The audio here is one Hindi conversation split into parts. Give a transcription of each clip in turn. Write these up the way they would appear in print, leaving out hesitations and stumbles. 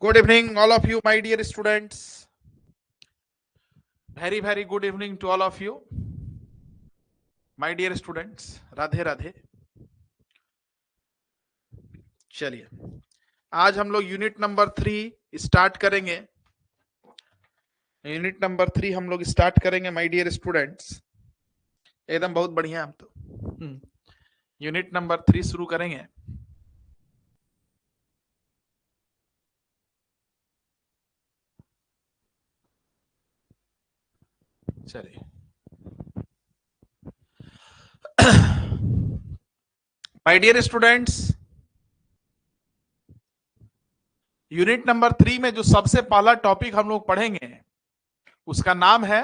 Good evening, all of you, my dear students. Very, very good evening to all of you, my dear students. Radhe Radhe. चलिए, आज हम लोग यूनिट नंबर 3 स्टार्ट करेंगे. यूनिट नंबर 3 हम लोग स्टार्ट करेंगे, माय डियर स्टूडेंट्स. एकदम बहुत बढ़िया. हम तो यूनिट नंबर 3 शुरू करेंगे. चलिए, my dear students, unit number 3 में जो सबसे पहला टॉपिक हम लोग पढ़ेंगे उसका नाम है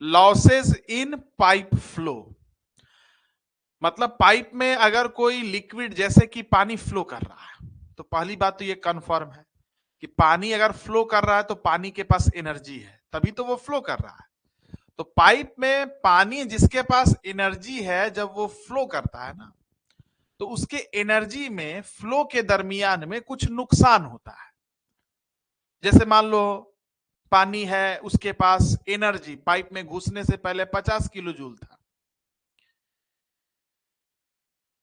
लॉसेस इन पाइप फ्लो. मतलब पाइप में अगर कोई लिक्विड जैसे कि पानी फ्लो कर रहा है तो पहली बात तो ये कंफर्म है कि पानी अगर फ्लो कर रहा है तो पानी के पास एनर्जी है, तभी तो वो फ्लो कर रहा है. तो पाइप में पानी जिसके पास एनर्जी है, जब वो फ्लो करता है ना, तो उसके एनर्जी में फ्लो के दरमियान में कुछ नुकसान होता है. जैसे मान लो पानी है, उसके पास एनर्जी पाइप में घुसने से पहले 50 किलो जूल था,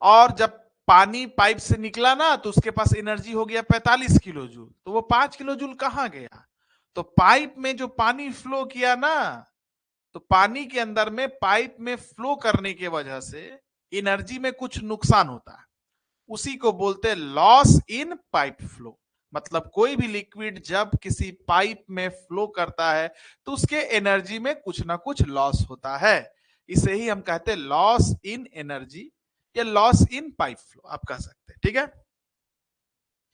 और जब पानी पाइप से निकला ना तो उसके पास एनर्जी हो गया 45 किलो जूल. तो वो 5 किलो जूल कहां गया? तो पाइप में जो पानी फ्लो किया ना, तो पानी के अंदर में पाइप में फ्लो करने की वजह से एनर्जी में कुछ नुकसान होता है. उसी को बोलते हैं लॉस इन पाइप फ्लो. मतलब कोई भी लिक्विड जब किसी पाइप में फ्लो करता है तो उसके एनर्जी में कुछ ना कुछ लॉस होता है. इसे ही हम कहते हैं लॉस इन एनर्जी या लॉस इन पाइप फ्लो, आप कह सकते हैं. ठीक है,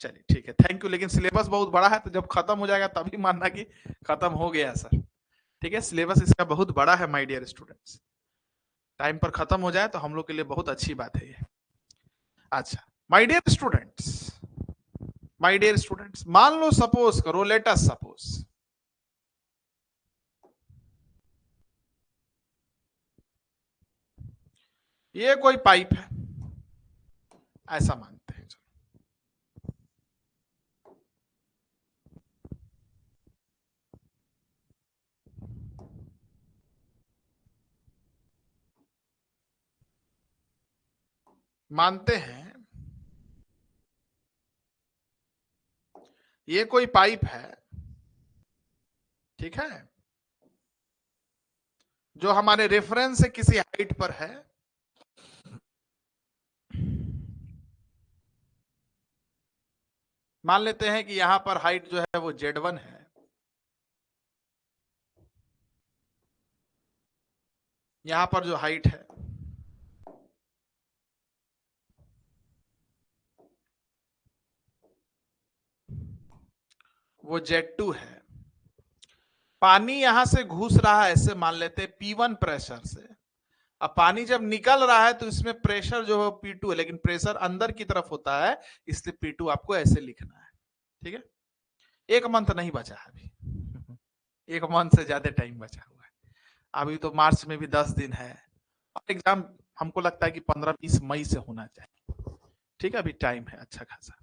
चलिए ठीक है, थैंक यू. लेकिन सिलेबस बहुत बड़ा है, तो जब खत्म हो जाएगा तभी मानना कि खत्म हो गया सर. ठीक है, सिलेबस इसका बहुत बड़ा है माय डियर स्टूडेंट्स. टाइम पर खत्म हो जाए तो हम लोग के लिए बहुत अच्छी बात है ये. अच्छा my dear students, my dear students, मान लो, सपोज करो, लेट अस सपोज ये कोई पाइप है, ऐसा मानते हैं. मानते हैं ये कोई पाइप है, ठीक है, जो हमारे रेफरेंस से किसी हाइट पर है. मान लेते हैं कि यहां पर हाइट जो है वो Z1 है, यहां पर जो हाइट है वो Z2 है. पानी यहां से घुस रहा है, ऐसे मान लेते हैं P1 प्रेशर से. अब पानी जब निकल रहा है तो इसमें प्रेशर जो है P2 है, लेकिन प्रेशर अंदर की तरफ होता है, इसलिए P2 आपको ऐसे लिखना है. ठीक है, एक मंथ नहीं बचा है अभी. एक मंथ से ज्यादा टाइम बचा हुआ है. अभी तो मार्च में भी 10 दिन है, और एग्जाम हमको लगता है कि 15-20 मई से होना चाहिए. ठीक है, अभी टाइम है अच्छा खासा.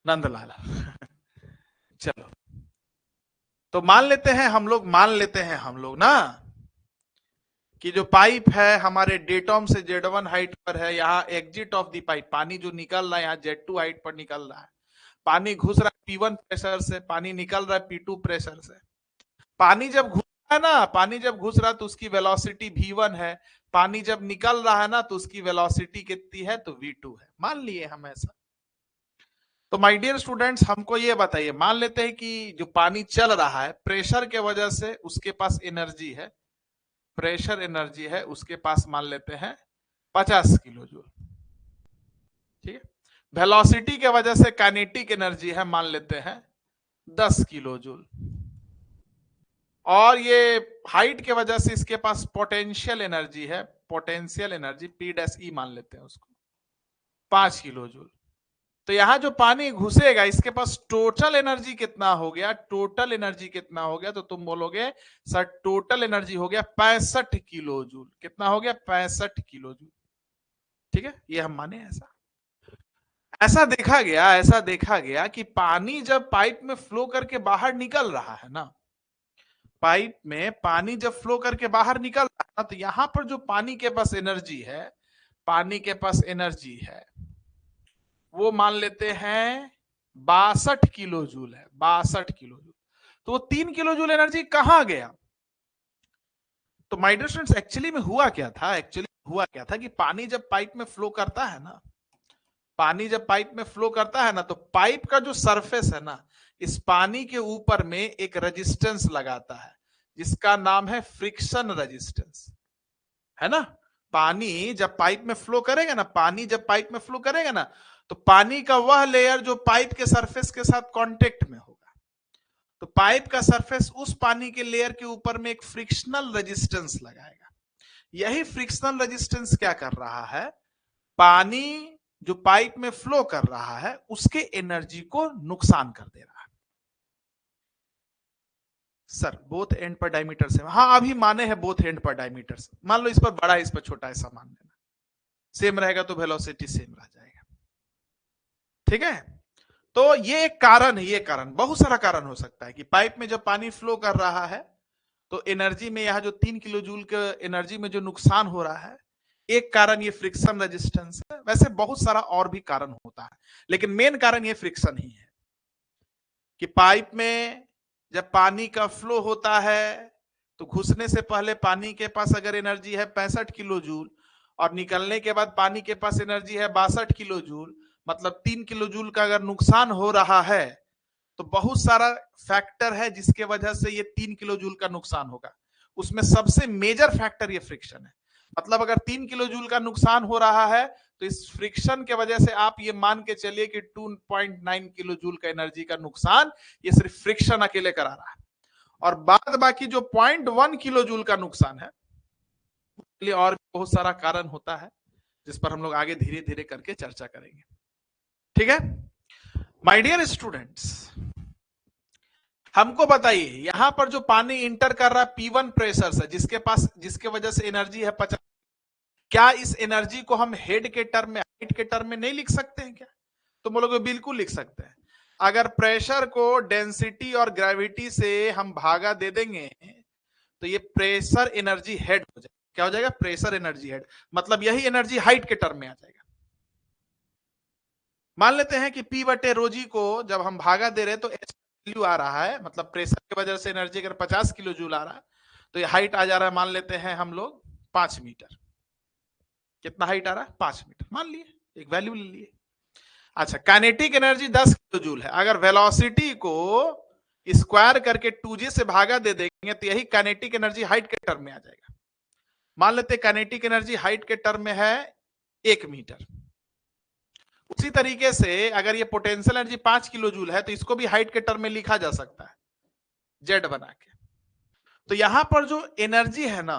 नंदलाल चलो, तो मान लेते हैं हम लोग, ना कि जो पाइप है हमारे डेटम से Z1 हाइट पर है. यहाँ एग्जिट ऑफ दी पाइप, पानी जो निकल रहा है यहाँ Z2 हाइट पर निकल रहा है. पानी घुस रहा है P1 प्रेशर से, पानी निकल रहा है P2 प्रेशर से. पानी जब घुस रहा है ना, पानी जब घुस रहा है तो उसकी वेलोसिटी V1 है. पानी जब निकल रहा है ना तो उसकी वेलोसिटी कितनी है? तो V2 है. मान लिए हम ऐसा. तो माय डियर स्टूडेंट्स, हमको ये बताइए, मान लेते हैं कि जो पानी चल रहा है प्रेशर के वजह से उसके पास एनर्जी है, प्रेशर एनर्जी है उसके पास, मान लेते हैं 50 किलो जूल. ठीक है, वेलोसिटी के वजह से काइनेटिक एनर्जी है, मान लेते हैं 10 किलो जूल. और ये हाइट के वजह से इसके पास पोटेंशियल एनर्जी है, पोटेंशियल एनर्जी P-E मान लेते हैं उसको, 5 किलो जूल. तो यहां जो पानी घुसेगा इसके पास टोटल एनर्जी कितना हो गया? टोटल एनर्जी कितना हो गया? तो तुम बोलोगे सर टोटल एनर्जी हो गया 65 किलो जूल. कितना हो गया? 65 किलो जूल. ठीक है, ये हम माने ऐसा. ऐसा देखा गया कि पानी जब पाइप में फ्लो करके बाहर निकल रहा है ना, पाइप में पानी जब फ्लो करके बाहर निकल रहा है ना, तो यहां पर जो पानी के पास एनर्जी है, पानी के पास एनर्जी है, वो मान लेते हैं 62 किलो जूल है, 62 किलो जूल। तो वो 3 किलो जूल एनर्जी कहां गया? तो माय डियर स्टूडेंट्स, एक्चुअली में हुआ क्या था कि पानी जब पाइप में फ्लो करता है ना, पानी जब पाइप में फ्लो करता है ना, तो पाइप का जो सरफेस है ना, इस पानी के ऊपर में एक रेजिस्टेंस लगाता है जिसका नाम है फ्रिक्शन रेजिस्टेंस, है ना। पानी जब पाइप में फ्लो करेगा ना, पानी जब पाइप में फ्लो करेगा ना, तो पानी का वह लेयर जो पाइप के सरफेस के साथ कांटेक्ट में होगा, तो पाइप का सरफेस उस पानी के लेयर के ऊपर में एक फ्रिक्शनल रेजिस्टेंस लगाएगा। यही फ्रिक्शनल रेजिस्टेंस क्या कर रहा है? पानी जो पाइप में फ्लो कर रहा है उसके एनर्जी को नुकसान कर दे रहा है। सर बोथ एंड पर डायमीटर से, हाँ अभी माने हैं बोथ एंड पर डायमीटर से, मान लो इस पर बड़ा इस पर छोटा, ऐसा मान लेना, सेम रहेगा तो वेलोसिटी सेम रह जाएगा, ठीक है। तो ये एक कारण है, ये कारण बहुत सारा कारण हो सकता है कि पाइप में जब पानी फ्लो कर रहा है तो एनर्जी में यह जो 3 किलो जूल के एनर्जी में जो नुकसान हो रहा है, एक कारण ये फ्रिक्शन रेजिस्टेंस है। वैसे बहुत सारा और भी कारण होता है, लेकिन मेन कारण ये फ्रिक्शन ही है कि पाइप में जब पानी का फ्लो होता है तो घुसने से पहले पानी के पास अगर एनर्जी है 65 किलो जूल और निकलने के बाद पानी के पास एनर्जी है 62 किलो जूल, मतलब 3 किलो जूल का अगर नुकसान हो रहा है तो बहुत सारा फैक्टर है जिसके वजह से ये 3 किलो जूल का नुकसान होगा। उसमें सबसे मेजर फैक्टर ये फ्रिक्शन है। मतलब अगर 3 किलो जूल का नुकसान हो रहा है तो इस फ्रिक्शन के वजह से आप ये मान के चलिए कि 2.9 किलो जूल का एनर्जी का नुकसान ये सिर्फ फ्रिक्शन अकेले करा रहा है, और बाद बाकी जो 0.1 किलो जूल का नुकसान है और भी बहुत सारा कारण होता है जिस पर हम लोग आगे धीरे धीरे करके चर्चा करेंगे, ठीक है। माय डियर स्टूडेंट्स, हमको बताइए यहां पर जो पानी इंटर कर रहा है P1 प्रेशर से, जिसके वजह से एनर्जी है 50, क्या इस एनर्जी को हम हेड के टर्म में, हाइट के टर्म में नहीं लिख सकते हैं क्या? तो बोलोगे बिल्कुल लिख सकते हैं। अगर प्रेशर को डेंसिटी और ग्रेविटी से हम भागा दे देंगे तो ये प्रेशर एनर्जी हेड हो जाएगा। क्या हो जाएगा? प्रेशर एनर्जी हेड, मतलब यही एनर्जी हाइट के टर्म में आ जाएगा। मान लेते हैं कि P बटे रो जी को जब हम भागा दे रहे तो एच वैल्यू आ रहा है, मतलब प्रेशर की वजह से एनर्जी अगर 50 किलो जूल आ रहा है तो ये हाइट आ जा रहा है, मान लेते हैं हम लोग 5 मीटर। कितना हाइट आ रहा है? 5 मीटर मान लिए, एक वैल्यू ले लिए। अच्छा, काइनेटिक एनर्जी 10 किलो जूल है। अगर वेलोसिटी को स्क्वायर करके 2g से भागा दे देंगे तो यही काइनेटिक एनर्जी हाइट के टर्म में आ जाएगा। मान लेते हैं काइनेटिक एनर्जी हाइट के टर्म में है 1 मीटर। उसी तरीके से अगर ये पोटेंशियल एनर्जी 5 किलो जूल है तो इसको भी हाइट के टर्म में लिखा जा सकता है, जेड बना के। तो यहां पर जो एनर्जी है ना,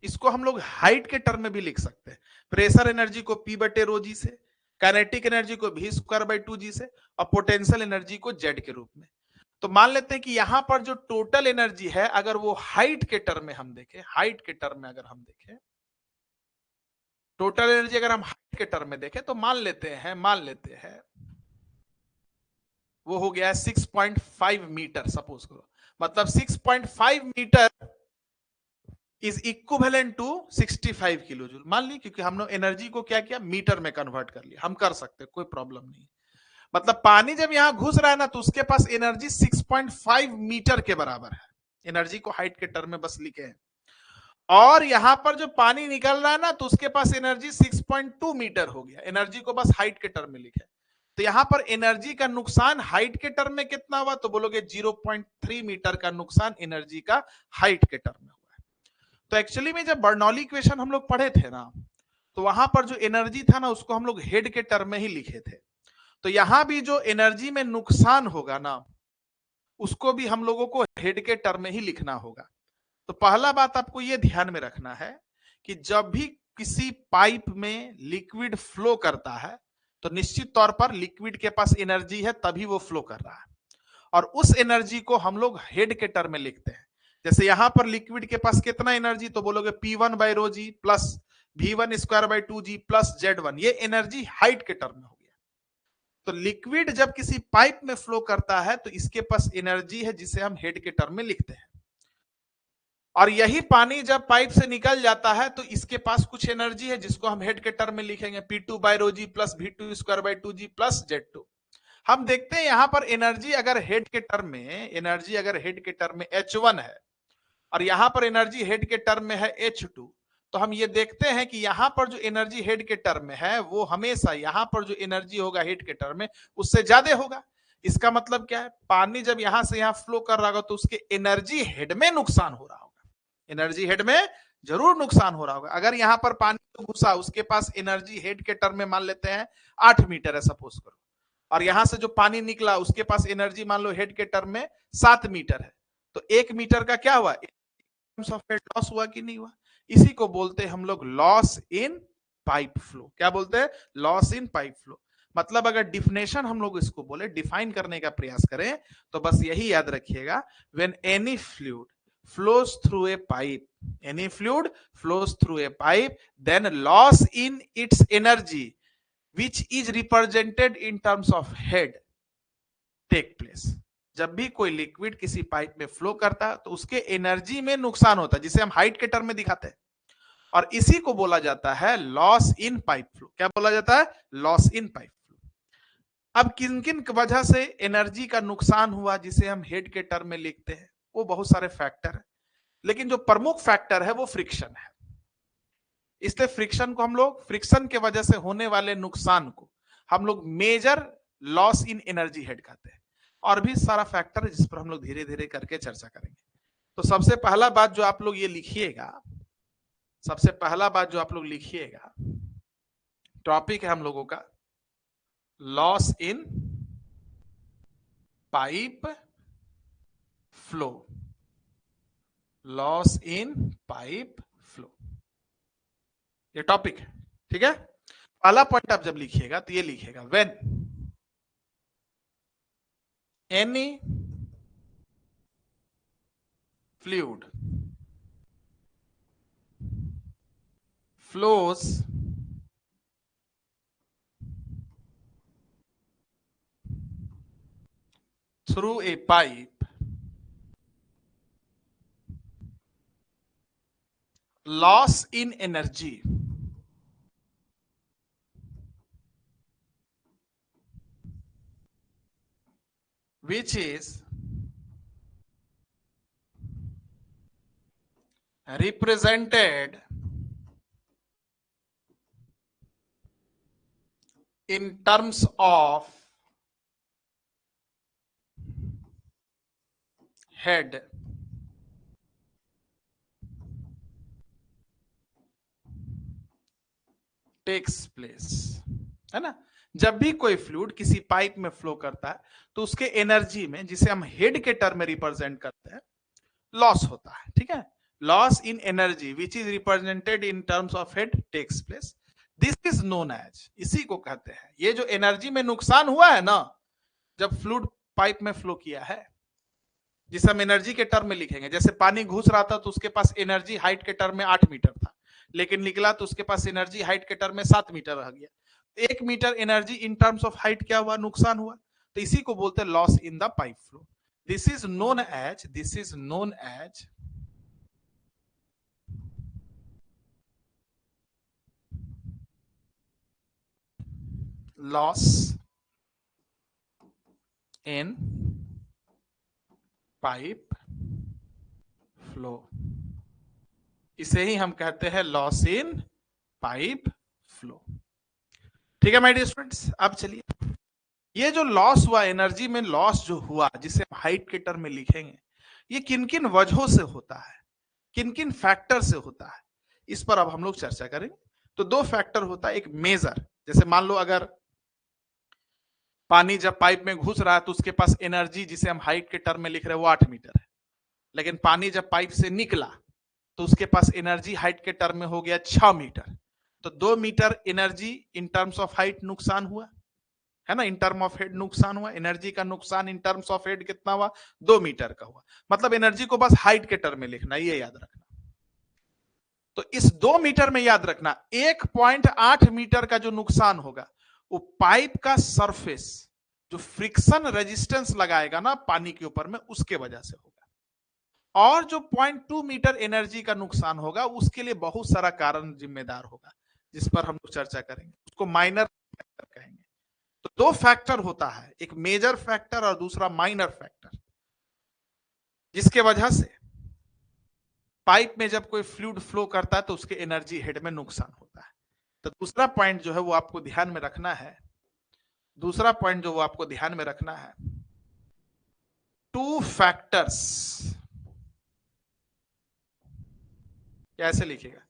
इसको हम लोग हाइट के टर्म में भी लिख सकते हैं। प्रेशर एनर्जी को P बटे रो जी से, काइनेटिक एनर्जी को V स्क्वायर बाई 2g से, और पोटेंशियल एनर्जी को जेड के रूप में। तो मान लेते हैं कि यहां पर जो टोटल एनर्जी है अगर वो हाइट के टर्म में हम देखें, हाइट के टर्म में अगर हम देखें, टोटल एनर्जी अगर हम हाइट के टर्म में देखें तो मान लेते हैं वो हो गया 6.5 मीटर, सपोज करो, मतलब 6.5 metre is equivalent to 65 kilo joule मान ली, क्योंकि हमने एनर्जी को क्या किया, मीटर में कन्वर्ट कर लिया। हम कर सकते, कोई प्रॉब्लम नहीं। मतलब पानी जब यहां घुस रहा है ना तो उसके पास एनर्जी 6.5 मीटर के बराबर है। एनर्जी को हाइट के टर्म में बस लिखे हैं। और यहां पर जो पानी निकल रहा है ना तो उसके पास एनर्जी 6.2 मीटर हो गया। एनर्जी को बस हाइट के टर्म में लिखे। तो यहां पर एनर्जी का नुकसान हाइट के टर्म में कितना हुआ? तो बोलोगे 0.3 मीटर का नुकसान एनर्जी का हाइट के टर्म में हुआ है। तो एक्चुअली में जब बर्नौली इक्वेशन हम लोग पढ़े थे ना, तो वहां पर जो एनर्जी था ना उसको हम लोग हेड के टर्म में ही लिखे थे। तो यहां भी जो एनर्जी में नुकसान होगा ना उसको भी हम लोगों को हेड के टर्म में ही लिखना होगा। तो पहला बात आपको यह ध्यान में रखना है कि जब भी किसी पाइप में लिक्विड फ्लो करता है तो निश्चित तौर पर लिक्विड के पास एनर्जी है तभी वो फ्लो कर रहा है, और उस एनर्जी को हम लोग हेड के टर्म में लिखते हैं। जैसे यहां पर लिक्विड के पास कितना एनर्जी? तो बोलोगे P1 by rho g plus V1 square by 2g plus Z1, ये एनर्जी हाइट के टर्म में हो गया। तो लिक्विड जब किसी पाइप में फ्लो करता है तो इसके पास एनर्जी है जिसे हम हेड के टर्म में लिखते हैं, और यही पानी जब पाइप से निकल जाता है तो इसके पास कुछ एनर्जी है जिसको हम हेड के टर्म में लिखेंगे P2 by rho g plus V2 square by 2G plus Z2। हम देखते हैं यहां पर एनर्जी अगर हेड के टर्म में H1 है और यहां पर एनर्जी हेड के टर्म में है H2, तो हम ये देखते हैं कि यहां पर जो एनर्जी हेड के टर्म में है वो हमेशा यहां पर जो एनर्जी होगा हेड के टर्म में उससे ज्यादा होगा। इसका मतलब क्या है, पानी जब यहां से यहां फ्लो कर रहा होगा तो उसके एनर्जी हेड में नुकसान हो रहा होगा, एनर्जी हेड में जरूर नुकसान हो रहा होगा। अगर यहां पर पानी घुसा, उसके पास एनर्जी हेड के टर्म में मान लेते हैं 8 मीटर है सपोज करो, और यहां से जो पानी निकला उसके पास एनर्जी मान लो हेड के टर्म में 7 मीटर है, तो 1 मीटर का क्या हुआ, लॉस हुआ कि नहीं हुआ। इसी को बोलते हैं हम लोग लॉस इन पाइप फ्लो। क्या बोलते हैं, लॉस इन पाइप फ्लो। मतलब अगर डिफिनेशन हम लोग इसको बोले, डिफाइन करने का प्रयास करें तो बस यही याद रखिएगा, when any fluid flows through a pipe, any fluid flows through a pipe, then loss in its energy which is represented in terms of head take place। जब भी कोई लिक्विड किसी पाइप में फ्लो करता है तो उसके एनर्जी में नुकसान होता है जिसे हम हाइट के टर्म में दिखाते हैं, और इसी को बोला जाता है लॉस इन पाइप फ्लो। क्या बोला जाता है, लॉस इन पाइप फ्लो। अब किन किन वजह से एनर्जी का नुकसान हुआ जिसे हम हेड के टर्म में लिखते हैं, वो बहुत सारे फैक्टर है, लेकिन जो प्रमुख फैक्टर है वो फ्रिक्शन है। इसलिए फ्रिक्शन को हम लोग, फ्रिक्शन के वजह से होने वाले नुकसान को हम लोग major loss in energy head कहते हैं। और भी सारा फैक्टर है जिस पर हम लोग धीरे धीरे करके चर्चा करेंगे। तो सबसे पहला बात जो आप लोग ये लिखिएगा, सबसे पहला बात जो आप लोग लिखिएगा, टॉपिक है हम लोगों का loss in pipe flow, loss in pipe flow, ये टॉपिक है, ठीक है। पहला पॉइंट आप जब लिखिएगा तो ये लिखिएगा, when any fluid flows through a pipe, loss in energy which is represented in terms of head takes place, है ना। जब भी कोई फ्लूइड किसी पाइप में फ्लो करता है तो उसके एनर्जी में, जिसे हम हेड के टर्म में रिप्रेजेंट करते हैं, लॉस होता है, ठीक है। Loss in energy which is represented in terms of head takes place, this is known as, इसी को कहते हैं, ये जो एनर्जी में नुकसान हुआ है ना जब फ्लूइड पाइप में फ्लो किया है, जिसे हम एनर्जी के टर्म में लिखेंगे। जैसे पानी घुस रहा था तो उसके पास एनर्जी हाइट के टर्म में 8 मीटर था, लेकिन निकला तो उसके पास एनर्जी हाइट के टर्म में 7 मीटर रह गया। 1 metre energy in terms of height क्या हुआ, नुकसान हुआ। तो इसी को बोलते हैं loss in the pipe flow. This is known as loss in pipe flow, इसे ही हम कहते हैं लॉस इन पाइप फ्लो, ठीक है माय डियर स्टूडेंट्स। अब चलिए, ये जो लॉस हुआ, एनर्जी में लॉस जो हुआ जिसे हम हाइट के टर्म में लिखेंगे, ये किन किन वजहों से होता है, किन किन फैक्टर से होता है, इस पर अब हम लोग चर्चा करेंगे। तो 2 फैक्टर होता है, एक मेजर, जैसे मान लो अगर पानी जब पाइप में घुस रहा है तो उसके पास एनर्जी जिसे हम हाइट के टर्म में लिख रहे हैं वो 8 मीटर है, लेकिन पानी जब पाइप से निकला तो उसके पास एनर्जी हाइट के टर्म में हो गया 6 मीटर। तो 2 metre energy in terms of height नुकसान हुआ, है ना, इन टर्म ऑफ हेड नुकसान हुआ। एनर्जी का नुकसान इन टर्म्स ऑफ हेड कितना हुआ, 2 मीटर का हुआ। मतलब एनर्जी को बस हाइट के टर्म में लिखना, ये याद रखना। तो इस 2 मीटर में याद रखना 1.8 मीटर का जो नुकसान होगा वो पाइप का सरफेस जो फ्रिक्शन रेजिस्टेंस लगाएगा ना पानी के ऊपर में, उसके वजह से होगा। और जो 0.2 मीटर एनर्जी का नुकसान होगा उसके लिए बहुत सारा कारण जिम्मेदार होगा, जिस पर हम लोग चर्चा करेंगे, उसको माइनर फैक्टर कहेंगे। तो दो फैक्टर होता है, एक मेजर फैक्टर और दूसरा माइनर फैक्टर, जिसके वजह से पाइप में जब कोई फ्लूइड फ्लो करता है तो उसके एनर्जी हेड में नुकसान होता है। तो दूसरा पॉइंट जो है वो आपको ध्यान में रखना है, दूसरा पॉइंट जो वो आपको ध्यान में रखना है, टू फैक्टर्स, कैसे लिखेगा,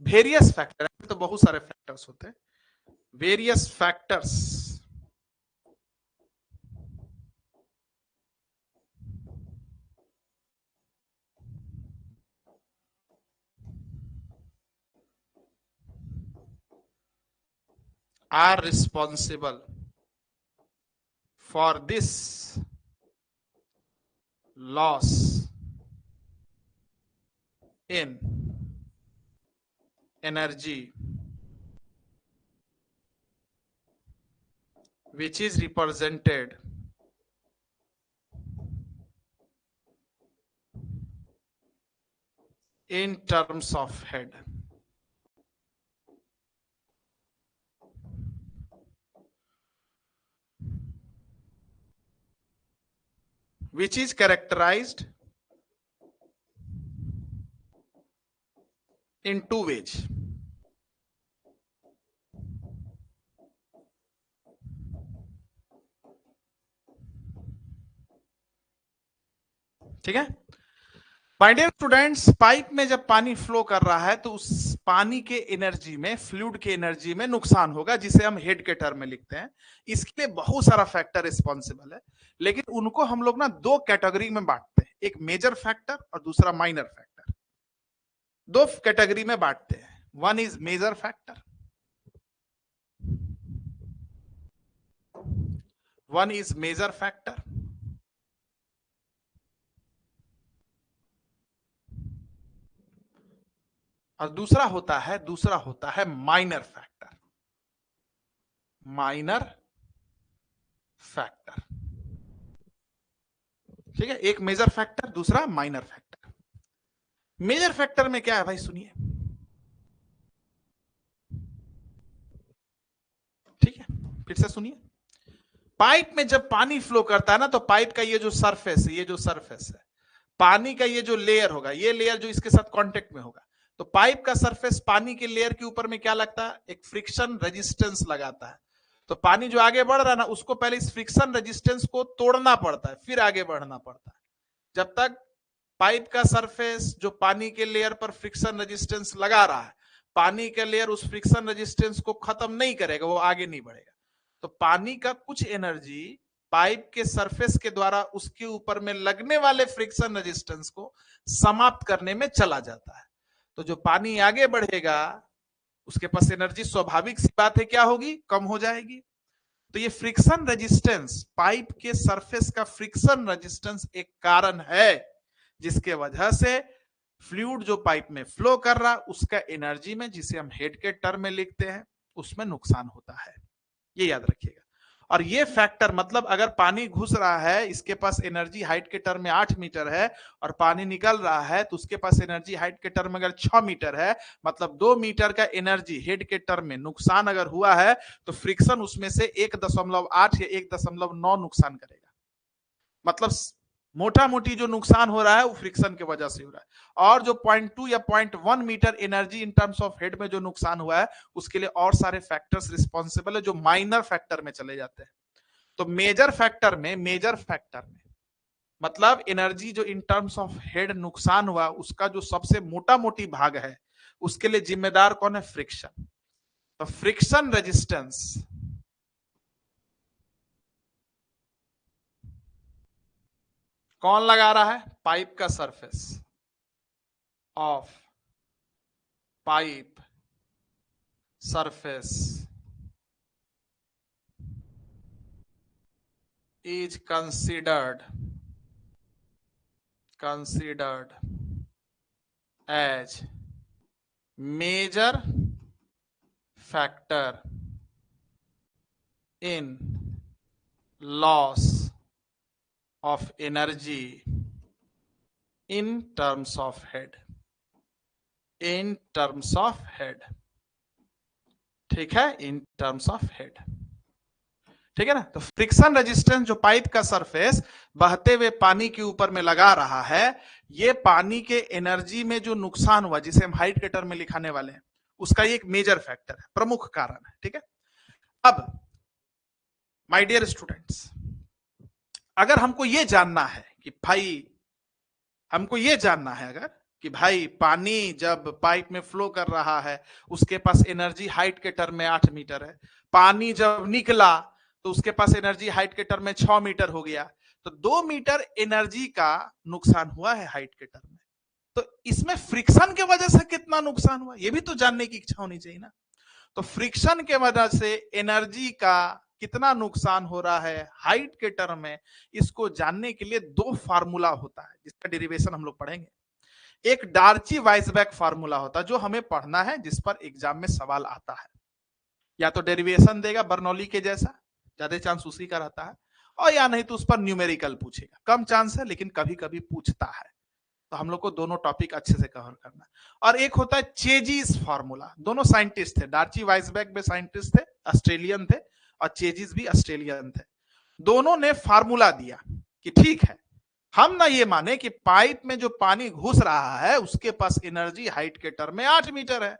वेरियस फैक्टर, तो बहुत सारे फैक्टर्स होते हैं, various factors are responsible for this loss in energy which is represented in terms of head. Which is characterized in two ways. ठीक है माय डियर स्टूडेंट्स, पाइप में जब पानी फ्लो कर रहा है तो उस पानी के एनर्जी में, फ्लूइड के एनर्जी में नुकसान होगा, जिसे हम हेड के टर्म में लिखते हैं। इसके लिए बहुत सारा फैक्टर रिस्पॉन्सिबल है, लेकिन उनको हम लोग ना दो कैटेगरी में बांटते हैं, एक मेजर फैक्टर और दूसरा माइनर फैक्टर। दो कैटेगरी में बांटते हैं, one is major factor, one is major factor, और दूसरा होता है माइनर फैक्टर, माइनर फैक्टर। ठीक है, एक मेजर फैक्टर, दूसरा माइनर फैक्टर। मेजर फैक्टर में क्या है भाई, सुनिए, ठीक है, फिर से सुनिए। पाइप में जब पानी फ्लो करता है ना, तो पाइप का ये जो सरफेस है, ये जो सरफेस है, पानी का ये जो लेयर होगा, ये लेयर जो इसके साथ कांटेक्ट में होगा, तो पाइप का सरफेस पानी के लेयर के ऊपर में क्या लगता है, एक फ्रिक्शन रेजिस्टेंस लगाता है। तो पानी जो आगे बढ़ रहा है ना, उसको पहले इस फ्रिक्शन रेजिस्टेंस को तोड़ना पड़ता है, फिर आगे बढ़ना पड़ता है। जब तक पाइप का सरफेस जो पानी के लेयर पर फ्रिक्शन रेजिस्टेंस लगा रहा है, पानी का लेयर उस फ्रिक्शन रेजिस्टेंस को खत्म नहीं करेगा, वो आगे नहीं बढ़ेगा। तो पानी का कुछ एनर्जी पाइप के सरफेस के द्वारा उसके ऊपर में लगने वाले फ्रिक्शन रेजिस्टेंस को समाप्त करने में चला जाता है। तो जो पानी आगे बढ़ेगा उसके पास एनर्जी, स्वाभाविक सी बात है, क्या होगी, कम हो जाएगी। तो ये फ्रिक्शन रेजिस्टेंस, पाइप के सरफेस का फ्रिक्शन रेजिस्टेंस एक कारण है जिसके वजह से फ्लूइड जो पाइप में फ्लो कर रहा, उसका एनर्जी में, जिसे हम हेड के टर्म में लिखते हैं, उसमें नुकसान होता है। ये याद रखिएगा। और ये फैक्टर मतलब अगर पानी घुस रहा है, इसके पास एनर्जी हाइट के टर्म में 8 मीटर है, और पानी निकल रहा है तो उसके पास एनर्जी हाइट के टर्म में अगर 6 मीटर है, मतलब 2 मीटर का एनर्जी हेड के टर्म में नुकसान अगर हुआ है, तो फ्रिक्शन उसमें से 1.8 या 1.9 नुकसान करेगा। मतलब मोटा मोटी जो नुकसान हो रहा है वो फ्रिक्शन की वजह से हो रहा है। और जो 0.2 या 0.1 metre energy in terms of head में जो नुकसान हुआ है, उसके लिए और सारे फैक्टर्स रिस्पॉन्सिबल है, जो माइनर फैक्टर में चले जाते हैं। तो मेजर फैक्टर में मतलब एनर्जी जो इन टर्म्स ऑफ हेड नुकसान हुआ, उसका जो सबसे मोटा मोटी भाग है, उसके लिए जिम्मेदार कौन है, फ्रिक्शन। तो फ्रिक्शन रेजिस्टेंस कौन लगा रहा है, पाइप का surface of pipe surface is considered as major factor in loss of energy in terms of head, in terms of head, ठीक है, in terms of head, ठीक है ना। तो फ्रिक्शन रेजिस्टेंस जो पाइप का सरफेस बहते हुए पानी के ऊपर में लगा रहा है, ये पानी के एनर्जी में जो नुकसान हुआ, जिसे हम हाइट के टर्म में लिखाने वाले हैं, उसका ये एक मेजर फैक्टर है, प्रमुख कारण है, ठीक है। अब माय डियर स्टूडेंट्स, अगर हमको ये जानना है कि भाई, हमको ये जानना है अगर कि भाई पानी जब पाइप में फ्लो कर रहा है उसके पास एनर्जी हाइट के टर्म में 8 मीटर है, पानी जब निकला तो उसके पास एनर्जी हाइट के टर्म में 6 मीटर हो गया, तो 2 मीटर एनर्जी का नुकसान हुआ है हाइट के टर्म में। तो इसमें फ्रिक्शन के वजह से कितना नुकसान हुआ, ये भी तो जानने की इच्छा होनी चाहिए ना। तो फ्रिक्शन के वजह से एनर्जी का कितना नुकसान हो रहा है हाइट के टर्म में, इसको जानने के लिए दो फार्मूला होता है जिसका डेरिवेशन हम लोग पढ़ेंगे। एक डार्ची वाइसबैक फार्मूला होता है जो हमें पढ़ना है, जिस पर एग्जाम में सवाल आता है, या तो डेरिवेशन देगा बर्नौली के जैसा, ज्यादा चांस उसी का रहता है, और या नहीं तो उस पर न्यूमेरिकल पूछेगा, कम चांस है लेकिन कभी कभी पूछता है। तो हम लोग को दोनों टॉपिक अच्छे से कवर करना है। और एक होता है चेजिस फार्मूला, दोनों साइंटिस्ट थे, डार्ची वाइसबैक भी साइंटिस्ट थे, ऑस्ट्रेलियन थे, और चेजिस भी ऑस्ट्रेलियन थे। दोनों ने फार्मूला दिया कि ठीक है, हम ना ये माने कि पाइप में जो पानी घुस रहा है उसके पास एनर्जी हाइट के टर्म में 8 मीटर है,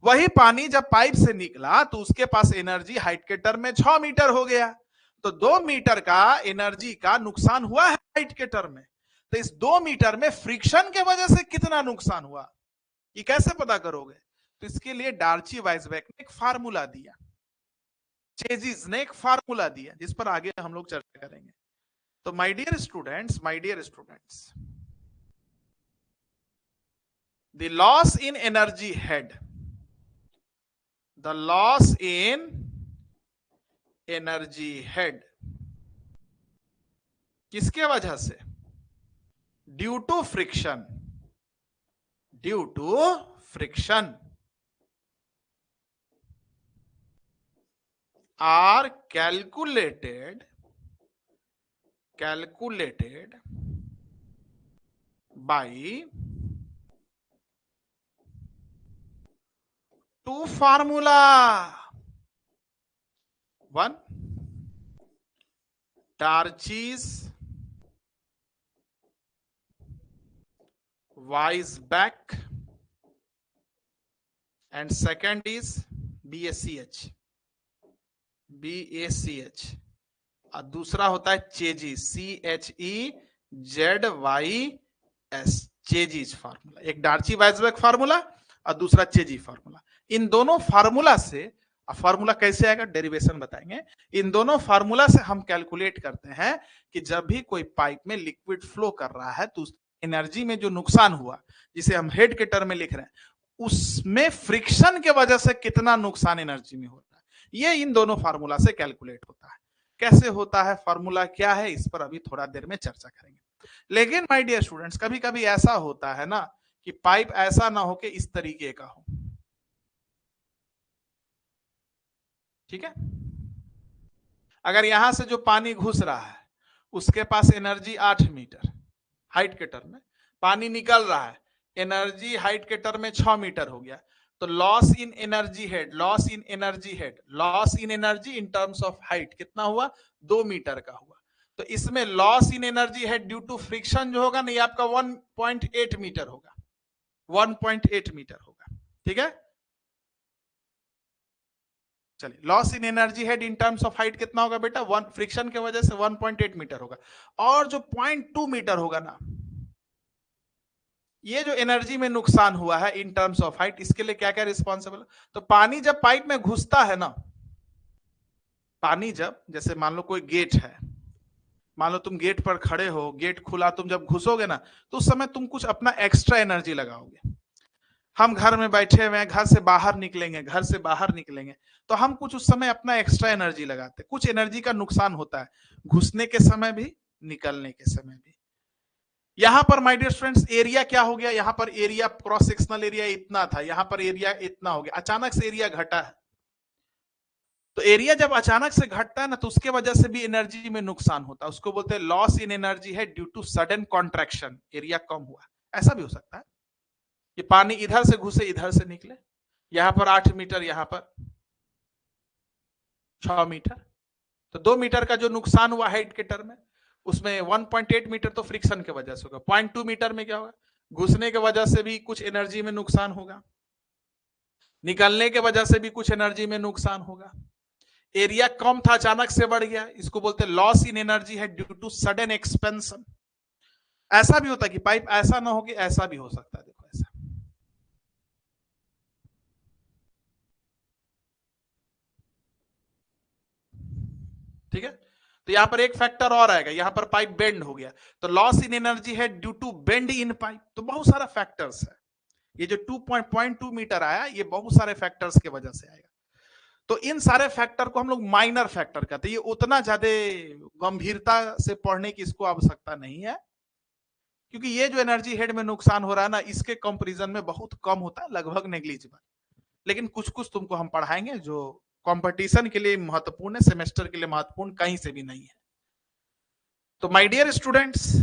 वही पानी जब पाइप से निकला तो उसके पास एनर्जी हाइट के टर्म में 6 मीटर हो गया, तो 2 मीटर का एनर्जी का नुकसान हुआ है हाइट के टर्म में। तो इस 2 मीटर में फ्रिक्शन के वजह से कितना नुकसान हुआ, ये कैसे पता करोगे? तो इसके लिए डार्ची वाइसबैक ने एक फार्मूला दिया, चेजिस ने एक फार्मूला दिया, जिस पर आगे हम लोग चर्चा करेंगे। तो my dear students, the loss in energy head, the loss in energy head किसके वजह से? Due to friction, due to friction are calculated by two formula. One, Darcy's Weisbach, and second is BACH, और दूसरा होता है चेजिस, CHEZYS, चेजिस फार्मूला। एक डार्ची वाइसबैक फार्मूला और दूसरा चेजी फार्मूला। इन दोनों फार्मूला से, फार्मूला कैसे आएगा डेरिवेशन बताएंगे, इन दोनों फार्मूला से हम कैलकुलेट करते हैं कि जब भी कोई पाइप में लिक्विड फ्लो कर रहा है तो उस एनर्जी में जो नुकसान हुआ, जिसे हम हेड के टर्म में लिख रहे हैं, उसमें फ्रिक्शन के वजह से कितना नुकसान एनर्जी में होता है, ये इन दोनों फार्मूला से कैलकुलेट होता है। कैसे होता है, फार्मूला क्या है, इस पर अभी थोड़ा देर में चर्चा करेंगे। लेकिन माय डियर स्टूडेंट्स, कभी कभी ऐसा होता है ना कि पाइप ऐसा ना हो कि इस तरीके का हो, ठीक है। अगर यहां से जो पानी घुस रहा है उसके पास एनर्जी 8 मीटर हाइट के टर्म में, पानी निकल रहा है, एनर्जी हाइट के टर्म में 6 मीटर हो गया, तो loss in energy head, loss in energy head, loss in energy in terms of height कितना हुआ, 2 मीटर का हुआ। तो इसमें loss in energy head due to friction जो होगा ना, ये आपका 1.8 मीटर होगा, 1.8 मीटर होगा, ठीक है। चलिए, loss in energy head in terms of height कितना होगा बेटा, फ्रिक्शन के वजह से 1.8 मीटर होगा। और जो 0.2 मीटर होगा ना, ये जो एनर्जी में नुकसान हुआ है इन टर्म्स ऑफ हाइट, इसके लिए क्या क्या रिस्पॉन्सिबल। तो पानी जब पाइप में घुसता है ना, पानी जब, जैसे मान लो कोई गेट है, मान लो तुम गेट पर खड़े हो, गेट खुला, तुम जब घुसोगे ना तो उस समय तुम कुछ अपना एक्स्ट्रा एनर्जी लगाओगे। हम घर में बैठे हुए हैं, घर से बाहर निकलेंगे, तो हम कुछ उस समय अपना एक्स्ट्रा एनर्जी लगाते हैं, कुछ एनर्जी का नुकसान होता है घुसने के समय भी, निकलने के समय भी। यहां पर माय डियर स्टूडेंट्स एरिया क्या हो गया, यहां पर एरिया, क्रॉस सेक्शनल एरिया इतना था, यहां पर एरिया इतना हो गया, अचानक से एरिया घटा है, तो एरिया जब अचानक से घटता है ना, तो उसके वजह से भी एनर्जी में नुकसान होता है, उसको बोलते हैं लॉस इन एनर्जी है due to sudden contraction, area कम हुआ। ऐसा भी हो सकता है कि पानी इधर से घुसे इधर से निकले, यहां पर 8 मीटर, यहां पर 6 मीटर, तो 2 मीटर का जो नुकसान हुआ हाइट के टर्म में, उसमें 1.8 मीटर तो फ्रिक्शन के वजह से होगा, 0.2 मीटर में क्या होगा, घुसने के वजह से भी कुछ एनर्जी में नुकसान होगा, निकलने के वजह से भी कुछ एनर्जी में नुकसान होगा। एरिया कम था, अचानक से बढ़ गया, इसको बोलते हैं लॉस इन एनर्जी है ड्यू टू सडन एक्सपेंशन। ऐसा भी होता है कि पाइप ऐसा ना हो कि ऐसा भी हो सकता है, देखो ऐसा, ठीक है। तो यहां पर एक फैक्टर और आएगा, यहां पर पाइप बेंड हो गया, तो लॉस इन एनर्जी है due to bend in pipe. तो बहुत सारा फैक्टर्स है, ये जो 2.2 मीटर आया, ये बहुत सारे फैक्टर्स के वजह से आएगा। तो इन सारे फैक्टर को हम लोग माइनर फैक्टर कहते हैं, ये उतना ज्यादा गंभीरता से पढ़ने की इसको आवश्यकता नहीं है, क्योंकि ये जो एनर्जी हेड में नुकसान हो रहा है ना, इसके कंपैरिजन में बहुत कम होता है, लगभग नेग्लिजिबल। लेकिन कुछ कुछ तुमको हम पढ़ाएंगे जो कंपटीशन के लिए महत्वपूर्ण है, सेमेस्टर के लिए महत्वपूर्ण कहीं से भी नहीं है। तो my dear students,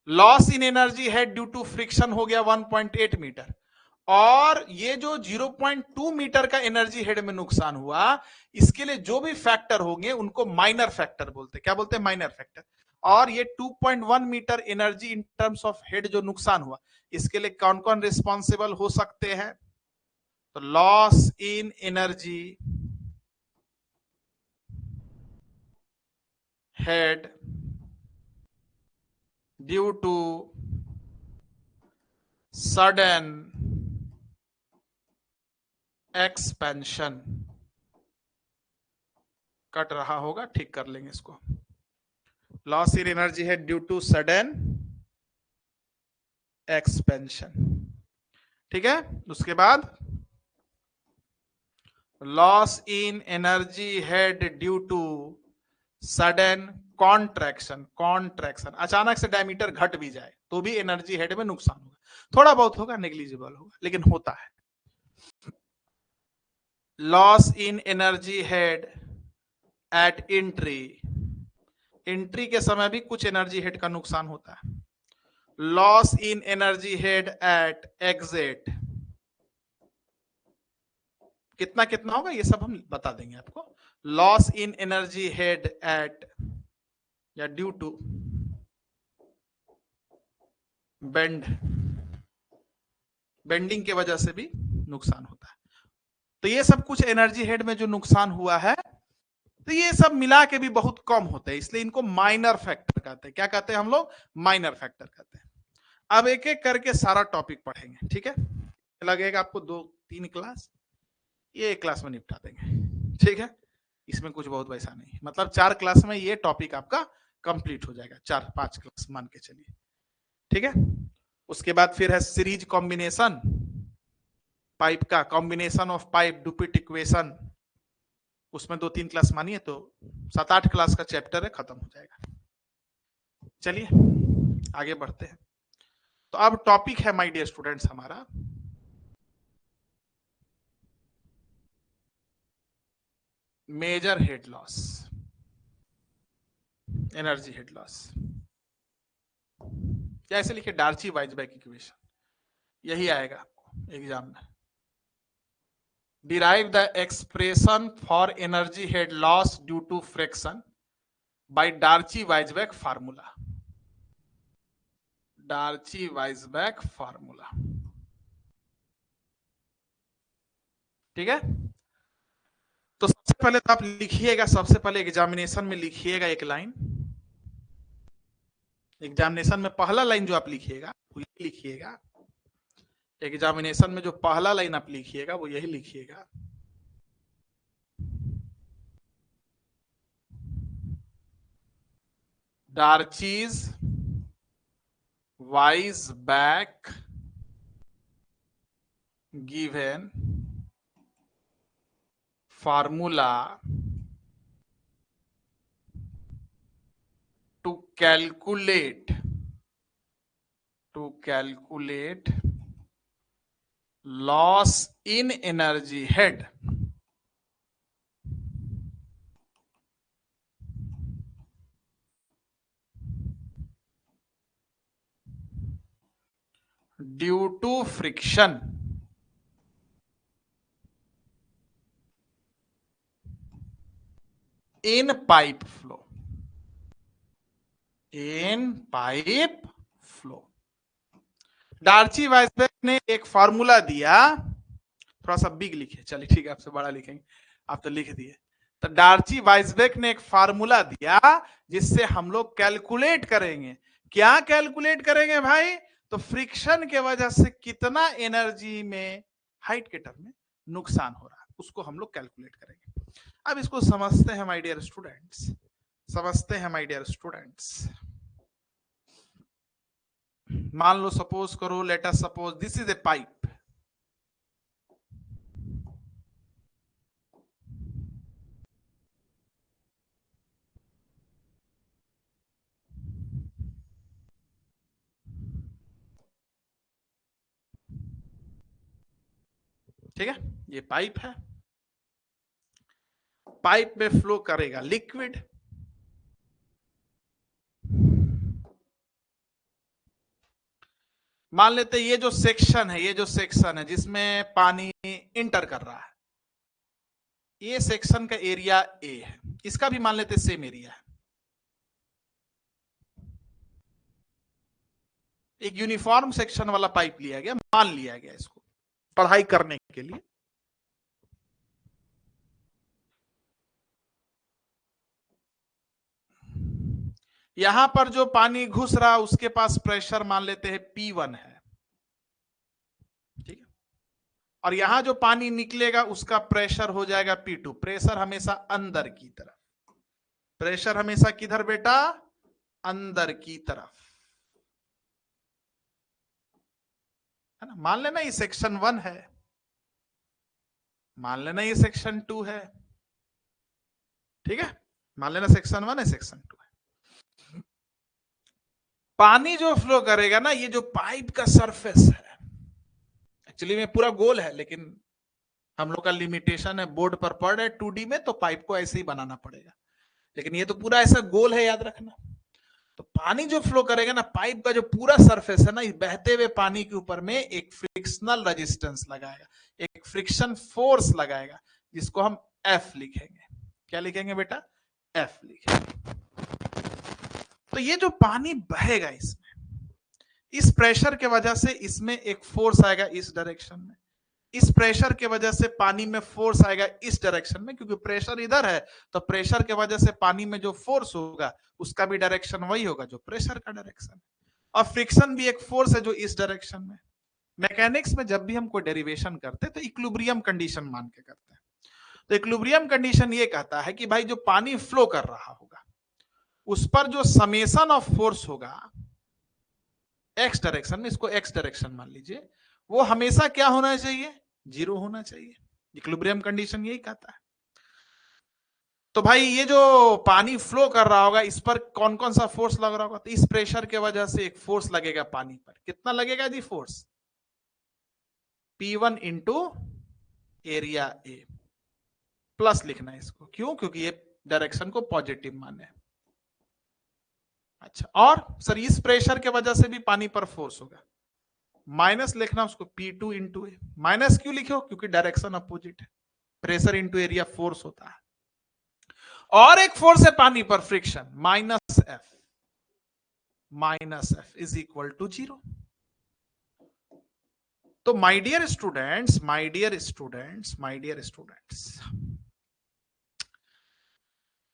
loss in energy है ड्यू टू फ्रिक्शन हो गया 1.8 मीटर, और ये जो 0.2 मीटर का एनर्जी हेड में नुकसान हुआ, इसके लिए जो भी फैक्टर होंगे उनको माइनर फैक्टर बोलते हैं। क्या बोलते हैं? Minor factor. और ये 2.1 metre energy in terms of head जो नुकसान हुआ, इसके लिए कौन कौन रिस्पॉन्सिबल हो सकते हैं? तो loss in energy head due to sudden expansion, cut रहा होगा, ठीक कर लेंगे इसको। लॉस इन एनर्जी है ड्यू टू सडन एक्सपेंशन, ठीक है। उसके बाद loss in energy head due to sudden contraction, contraction, अचानक से डायमीटर घट भी जाए तो भी एनर्जी हेड में नुकसान होगा, थोड़ा बहुत होगा, नेग्लिजिबल होगा, लेकिन होता है। Loss in energy head at entry, entry के समय भी कुछ एनर्जी हेड का नुकसान होता है। Loss in energy head at exit, कितना कितना होगा ये सब हम बता देंगे आपको। Loss in energy head at या ड्यू टू बेंड, बेंडिंग के वजह से भी नुकसान होता है। तो ये सब कुछ एनर्जी हेड में जो नुकसान हुआ है, तो ये सब मिला के भी बहुत कम होते हैं, इसलिए इनको माइनर फैक्टर कहते हैं। क्या कहते हैं हम लोग? माइनर फैक्टर कहते हैं। अब एक एक करके सारा टॉपिक पढ़ेंगे, ठीक है। लगेगा आपको 2-3 क्लास, ये एक क्लास में निपटा देंगे, ठीक है। इसमें कुछ बहुत वैसा नहीं, मतलब 4 क्लास में ये टॉपिक आपका कंप्लीट हो जाएगा, 4-5 क्लास मान के चलिए, ठीक है। उसके बाद फिर है सीरीज कॉम्बिनेशन, पाइप का कॉम्बिनेशन ऑफ पाइप डुपिट इक्वेशन, उसमें 2-3 क्लास मानिए तो 7-8 क्लास का चैप्टर है, खत्म हो जाएगा। चलिए आगे बढ़ते हैं। तो अब टॉपिक है माय डियर स्टूडेंट्स हमारा major head loss, energy head loss, या ऐसे लिखिए डार्ची वाइजबैक इक्वेशन, यही आएगा आपको एग्जाम में। Derive the expression for energy head loss due to friction by Darcy Weisbach formula, Darcy Weisbach formula, ठीक है। तो सबसे पहले तो आप लिखिएगा, सबसे पहले एग्जामिनेशन में लिखिएगा एक लाइन, एग्जामिनेशन में पहला लाइन जो आप लिखिएगा वो यही लिखिएगा, एग्जामिनेशन में जो पहला लाइन आप लिखिएगा वो यही लिखिएगा, Darcy's Weisbach given formula to calculate loss in energy head due to friction in pipe flow, in pipe flow. Darcy Weisbach ने एक फॉर्मूला दिया, थोड़ा सा बिग लिखे, चलिए ठीक है आपसे बड़ा लिखेंगे, आप तो लिख दिए। तो डार्ची वाइसबेक ने एक फार्मूला दिया जिससे हम लोग कैलकुलेट करेंगे। क्या कैलकुलेट करेंगे भाई? तो फ्रिक्शन के वजह से कितना एनर्जी में हाइट के टर्म में नुकसान हो रहा है उसको हम लोग कैलकुलेट करेंगे। अब इसको समझते हैं माय डियर स्टूडेंट्स, समझते हैं माय डियर स्टूडेंट्स। मान लो सपोज करो, let us suppose this is a pipe, ठीक है, ये पाइप है, पाइप में फ्लो करेगा लिक्विड, मान लेते ये जो सेक्शन है, ये जो सेक्शन है जिसमें पानी इंटर कर रहा है, ये सेक्शन का एरिया ए है, इसका भी मान लेते सेम एरिया है। एक यूनिफॉर्म सेक्शन वाला पाइप लिया गया, मान लिया गया इसको पढ़ाई करने के लिए। यहां पर जो पानी घुस रहा है उसके पास प्रेशर मान लेते हैं P1 है, ठीक है, और यहां जो पानी निकलेगा उसका प्रेशर हो जाएगा P2। प्रेशर हमेशा अंदर की तरफ, प्रेशर हमेशा किधर बेटा? अंदर की तरफ, है ना। मान लेना ये सेक्शन 1 है, मान लेना ये सेक्शन 2 है, ठीक है, मान लेना सेक्शन 1 है, सेक्शन 2 है। पानी जो फ्लो करेगा ना, ये जो पाइप का सरफेस है, एक्चुअली में पूरा गोल है, लेकिन हम लोग का लिमिटेशन है, बोर्ड पर पढ़ रहे 2D में, तो पाइप को ऐसे ही बनाना पड़ेगा, लेकिन ये तो पूरा ऐसा गोल है, याद रखना। तो पानी जो फ्लो करेगा ना, पाइप का जो पूरा सरफेस है ना, इस बहते हुए पानी के ऊपर में एक फ्रिक्शनल रेजिस्टेंस लगाएगा, एक फ्रिक्शन फोर्स लगाएगा, जिसको हम F लिखेंगे। क्या लिखेंगे बेटा? F लिखेंगे। तो ये जो पानी बहेगा इसमें, इस प्रेशर के वजह से इसमें एक फोर्स आएगा इस डायरेक्शन में, इस प्रेशर के वजह से पानी में फोर्स आएगा इस डायरेक्शन में, क्योंकि प्रेशर इधर है, तो प्रेशर के वजह से पानी में जो फोर्स होगा उसका भी डायरेक्शन वही होगा जो प्रेशर का डायरेक्शन है। और फ्रिक्शन भी एक फोर्स है जो इस डायरेक्शन में। मैकेनिक्स में जब भी हम कोई डेरिवेशन करते हैं तो इक्विलिब्रियम कंडीशन मान के करते हैं। तो इक्विलिब्रियम कंडीशन ये कहता है कि भाई जो पानी फ्लो कर रहा होगा उस पर जो समेशन ऑफ फोर्स होगा एक्स डायरेक्शन में, इसको एक्स डायरेक्शन मान लीजिए, वो हमेशा क्या होना चाहिए? 0 होना चाहिए। इक्विलिब्रियम कंडीशन यही कहता है। तो भाई ये जो पानी फ्लो कर रहा होगा इस पर कौन कौन सा फोर्स लग रहा होगा? तो इस प्रेशर के वजह से एक फोर्स लगेगा पानी पर। कितना लगेगा जी force? P1 into area A, plus लिखना है इसको। क्यों? क्योंकि ये डायरेक्शन को पॉजिटिव माने। अच्छा, और सर इस प्रेशर के वजह से भी पानी पर फोर्स होगा, माइनस लिखना उसको, P2 इंटू ए। माइनस क्यों लिखो? क्योंकि डायरेक्शन अपोजिट है, प्रेशर इंटू एरिया फोर्स होता है। और एक फोर्स है पानी पर, friction, minus F is equal to 0। तो my dear students, my dear students, my dear students,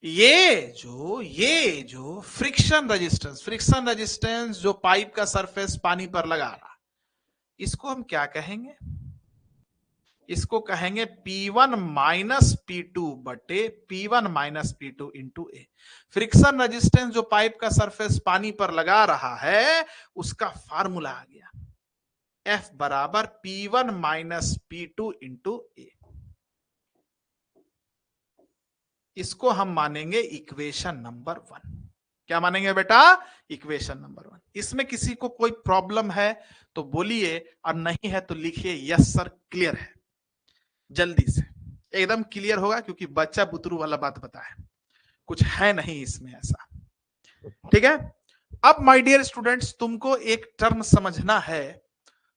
ये जो फ्रिक्शन रेजिस्टेंस जो पाइप का सरफेस पानी पर लगा रहा, इसको हम क्या कहेंगे? इसको कहेंगे P1 माइनस P2 बटे P1 माइनस P2 इंटू ए। फ्रिक्शन रेजिस्टेंस जो पाइप का सरफेस पानी पर लगा रहा है उसका फार्मूला आ गया, F बराबर P1 माइनस P2 इंटू ए। इसको हम मानेंगे इक्वेशन नंबर 1। क्या मानेंगे बेटा? Equation number 1। इसमें किसी को कोई प्रॉब्लम है तो बोलिए, और नहीं है तो लिखिए यस सर क्लियर है। जल्दी से एकदम क्लियर होगा, क्योंकि बच्चा बुतरू वाला बात बताए, कुछ है नहीं इसमें ऐसा, ठीक है। अब माय डियर स्टूडेंट्स, तुमको एक टर्म समझना है,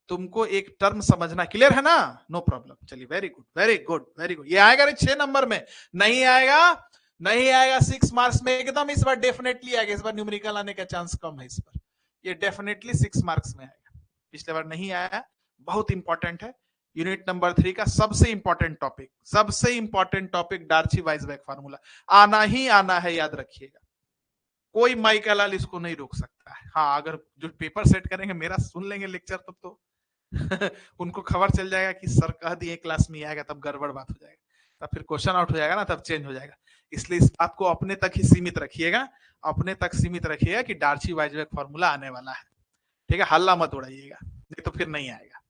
तुमको एक टर्म समझना, क्लियर है ना? नो प्रॉब्लम, चलिए, very good very good very good. ये आएगा 6 नंबर में? नहीं आएगा, नहीं आएगा 6 मार्क्स में एकदम। इस बार डेफिनेटली आएगा, इस बार न्यूमेरिकल आने का चांस कम है इस बार। ये डेफिनेटली 6 मार्क्स में आएगा, पिछले बार नहीं आया। बहुत इंपॉर्टेंट है, यूनिट नंबर 3 का सबसे इंपॉर्टेंट टॉपिक, सबसे इंपॉर्टेंट टॉपिक डार्ची-वाइसबैक फार्मूला आना ही आना है, याद रखिएगा। कोई माइकल इसको नहीं रोक सकता है। हाँ, अगर जो पेपर सेट करेंगे मेरा सुन लेंगे लेक्चर तब तो उनको खबर चल जाएगा कि सर कह दिए क्लास में आएगा, तब गड़बड़ बात हो जाएगा, तब फिर क्वेश्चन आउट हो जाएगा ना, तब चेंज हो जाएगा। इसलिए इस बात को अपने तक ही सीमित रखिएगा, अपने तक सीमित रखिएगा कि डार्ची-वाइसबैक फार्मूला आने वाला है, ठीक है? हल्ला मत उड़ाइएगा, नहीं तो फिर नहीं आएगा।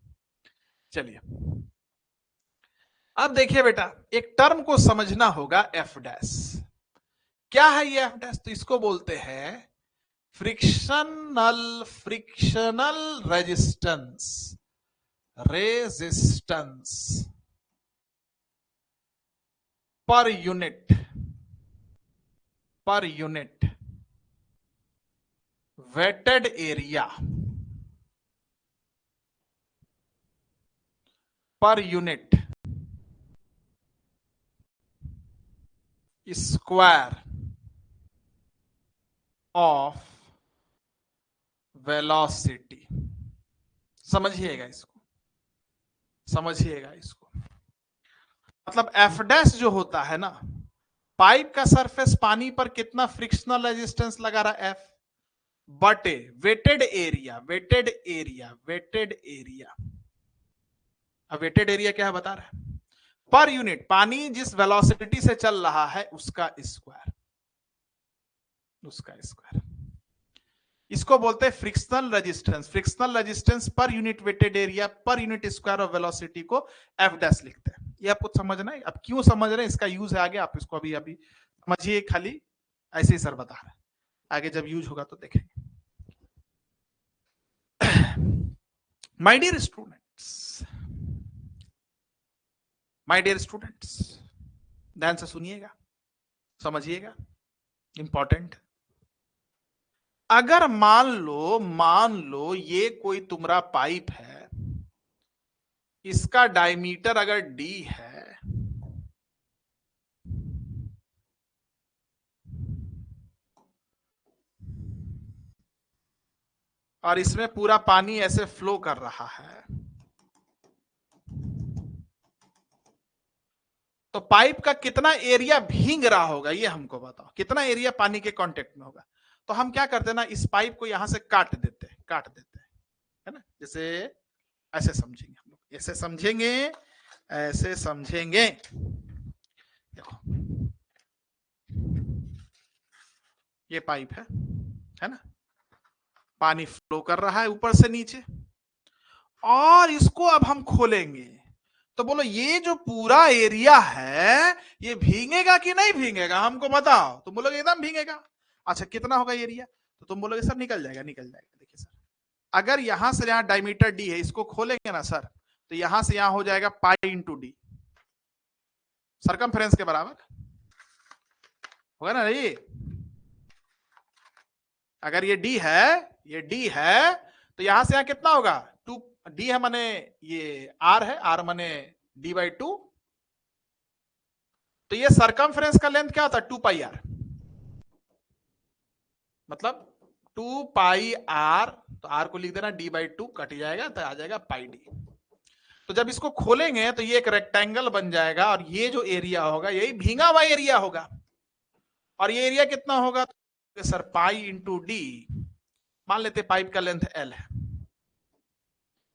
चलिए, अब देखिए बेटा, एक टर्म को समझना होगा, एफ डैश। क्या है ये एफ डैश? तो इसको बोलते हैं frictional resistance, per unit wetted area, per unit square of velocity. समझिएगा इसको, समझिएगा इसको। मतलब एफ डैश जो होता है ना, पाइप का सरफेस पानी पर कितना फ्रिक्शनल रेजिस्टेंस लगा रहा है, एफ, बटे वेटेड एरिया। अब वेटेड एरिया क्या है बता रहा है? पर यूनिट, पानी जिस वेलोसिटी से चल रहा है उसका स्क्वायर, इसको बोलते हैं frictional resistance per unit wetted area per unit square of velocity को एफ डैश लिखते हैं। ये आपको समझना है। अब क्यों समझ रहे हैं, इसका यूज है आगे, आप इसको अभी समझिए, खाली ऐसे ही सर बता रहे हैं, आगे जब यूज होगा तो देखेंगे। माय डियर स्टूडेंट्स, ध्यान से सुनिएगा, समझिएगा, इंपॉर्टेंट। अगर मान लो ये कोई तुम्हारा पाइप है, इसका डायमीटर अगर d है, और इसमें पूरा पानी ऐसे फ्लो कर रहा है, तो पाइप का कितना एरिया भींग रहा होगा ये हमको बताओ, कितना एरिया पानी के कांटेक्ट में होगा। तो हम क्या करते हैं ना, इस पाइप को यहां से काट देते हैं, है ना? जैसे ऐसे समझेंगे हम लोग, ऐसे समझेंगे। देखो, ये पाइप है ना, पानी फ्लो कर रहा है ऊपर से नीचे, और इसको अब हम खोलेंगे, तो बोलो ये जो पूरा एरिया है ये भीगेगा कि नहीं भीगेगा, हमको बताओ। तुम बोलोगे एकदम भीगेगा। अच्छा, कितना होगा एरिया? तो तुम बोलोगे सर निकल जाएगा। देखिए सर, अगर यहां से यहां डायमीटर डी है, इसको खोलेंगे ना सर, तो यहां से यहां हो जाएगा पाई इंटू डी, सरकमफ्रेंस के बराबर होगा ना ये। अगर ये डी है तो यहां से यहां कितना होगा, 2 डी है माने ये आर है, आर माने d/2, तो ये सरकमफ्रेंस का लेंथ क्या होता है, 2 पाई आर, मतलब 2 पाई आर, तो आर को लिख देना d/2, कट जाएगा तो आ जाएगा पाई डी। तो जब इसको खोलेंगे तो ये एक रेक्टेंगल बन जाएगा, और ये जो एरिया होगा यही भींगा हुआ एरिया होगा, और ये एरिया कितना होगा, तो सर पाई इंटू डी। मान लेते पाइप का लेंथ एल है,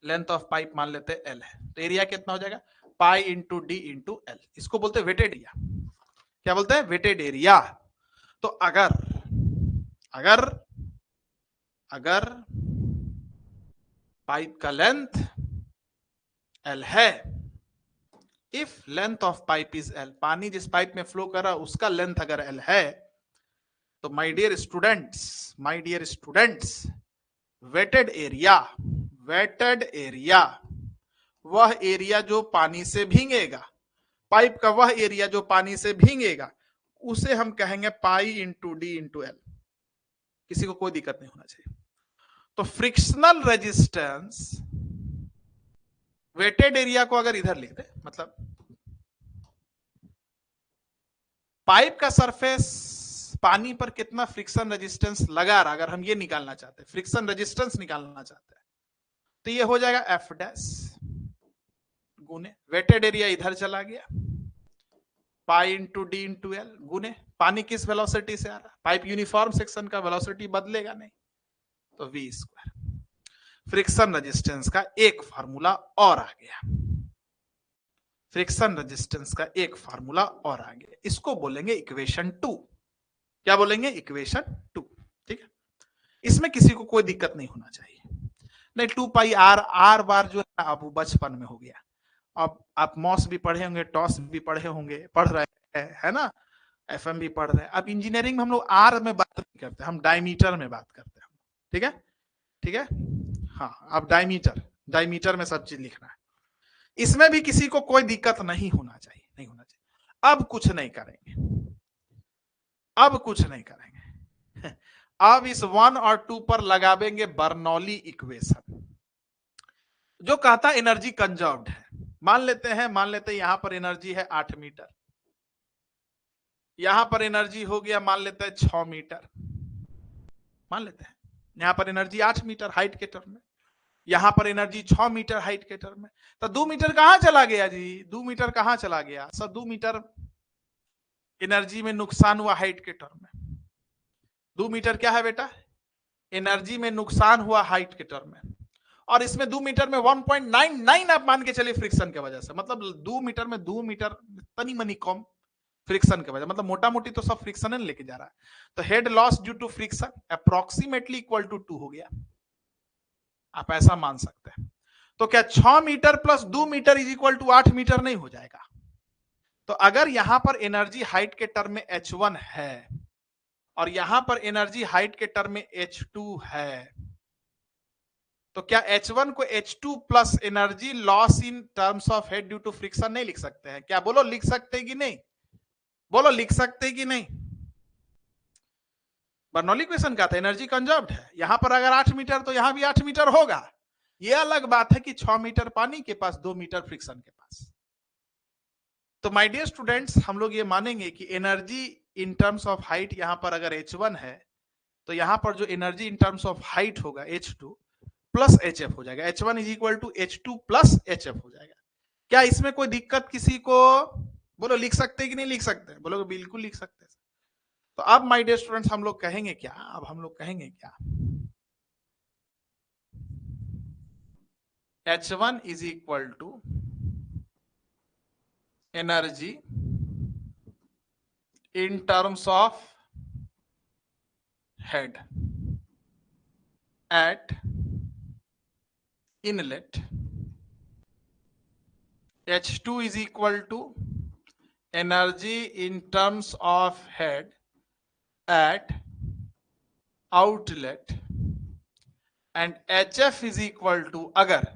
लेंथ ऑफ पाइप मान लेते एल है, तो एरिया कितना हो जाएगा, pi into D into L. इसको बोलते हैं वेटेड एरिया। क्या बोलते हैं, वेटेड एरिया। तो अगर पाइप का लेंथ एल है, if length of pipe is L, पानी जिस पाइप में फ्लो कर रहा है उसका लेंथ अगर एल है, तो my dear students, wetted area वह एरिया जो पानी से भीगेगा, पाइप का वह एरिया जो पानी से भीगेगा, उसे हम कहेंगे pi into D into L. किसी को कोई दिक्कत नहीं होना चाहिए। तो फ्रिक्शनल रेजिस्टेंस वेटेड एरिया को अगर इधर लिख दे, मतलब पाइप का सरफेस पानी पर कितना फ्रिक्शन रेजिस्टेंस लगा रहा, अगर हम ये निकालना चाहते हैं, फ्रिक्शन रेजिस्टेंस निकालना चाहते हैं, तो ये हो जाएगा एफ डैश गुने वेटेड एरिया इधर चला गया, pi into D into L गुने पानी किस वेलोसिटी से आ रहा है, पाइप यूनिफॉर्म सेक्शन का वेलोसिटी बदलेगा नहीं, तो वी स्क्वायर। फ्रिक्शन रेजिस्टेंस का एक फार्मूला और आ गया, फ्रिक्शन रेजिस्टेंस का एक फार्मूला और आ गया, इसको बोलेंगे इक्वेशन 2। क्या बोलेंगे? इक्वेशन 2। ठीक है, इसमें किसी को कोई दिक्कत नहीं होना चाहिए। नहीं 2 पाई आर, आर बार जो है अब बचपन में हो गया, अब आप मॉस भी पढ़े होंगे, टॉस भी पढ़े होंगे, पढ़ रहे हैं, है ना, एफएम भी पढ़ रहे हैं। अब इंजीनियरिंग में हम लोग आर में बात नहीं करते, हम डायमीटर में बात करते हैं। ठीक है, ठीक है, हाँ, अब डायमीटर में सब चीज लिखना है। इसमें भी किसी को कोई दिक्कत नहीं होना चाहिए, नहीं होना चाहिए। अब कुछ नहीं करेंगे, अब कुछ नहीं करेंगे। अब इस 1 और 2 पर लगावेंगे बर्नौली इक्वेशन, जो कहता एनर्जी कंजर्व्ड है। मान लेते हैं यहां पर एनर्जी है 8 मीटर, यहां पर एनर्जी हो गया मान लेते हैं 6 मीटर, मान लेते हैं यहां पर एनर्जी 8 मीटर हाइट के टर्म में, यहां पर एनर्जी 6 मीटर हाइट के टर्म में। तो 2 मीटर कहां चला गया जी? 2 मीटर कहां चला गया सर? 2 मीटर एनर्जी में नुकसान हुआ हाइट के टर्म में। 2 मीटर क्या है बेटा? एनर्जी में नुकसान हुआ हाइट के टर्म में, और इसमें 2 मीटर में 1.99 आप मान के चलिए फ्रिक्शन के वजह से, मतलब 2 मीटर में 2 मीटर तनी मनी कम फ्रिक्शन के वजह, मतलब मोटा मोटी तो सब फ्रिक्शन लेके जा रहा है। तो head loss due to friction approximately equal to 2 हो गया, आप ऐसा मान सकते हैं। तो क्या 6 metre plus 2 metre is equal to 8 metre नहीं हो जाएगा? तो अगर यहां पर एनर्जी हाइट के टर्म में H1 है और यहां पर एनर्जी हाइट के टर्म में H2 है, तो क्या H1 को H2 plus energy loss in terms of head due to friction नहीं लिख सकते हैं? क्या बोलो, लिख सकते हैं कि नहीं? बोलो, लिख सकते हैं कि नहीं? बर्नौली इक्वेशन का था एनर्जी कंजर्व्ड है, यहां पर अगर 8 मीटर तो यहां भी 8 मीटर होगा। यह अलग बात है कि 6 मीटर पानी के पास, 2 मीटर फ्रिक्शन के पास। तो माय डियर स्टूडेंट्स, हम लोग ये मानेंगे कि energy in terms of height यहां पर अगर H1 है, तो यहां पर जो energy in terms of height होगा H2 प्लस HF हो जाएगा। H1 is equal to H2 plus HF हो जाएगा। क्या इसमें कोई दिक्कत किसी को? बोलो, लिख सकते हैं कि नहीं लिख सकते? बोलो, बिल्कुल लिख सकते हैं। तो अब माय डियर स्टूडेंट्स हम लोग कहेंगे क्या? अब हम लोग कहेंगे क्या? H1 is equal to energy in terms of head at inlet, H2 is equal to energy in terms of head at outlet, and HF is equal to अगर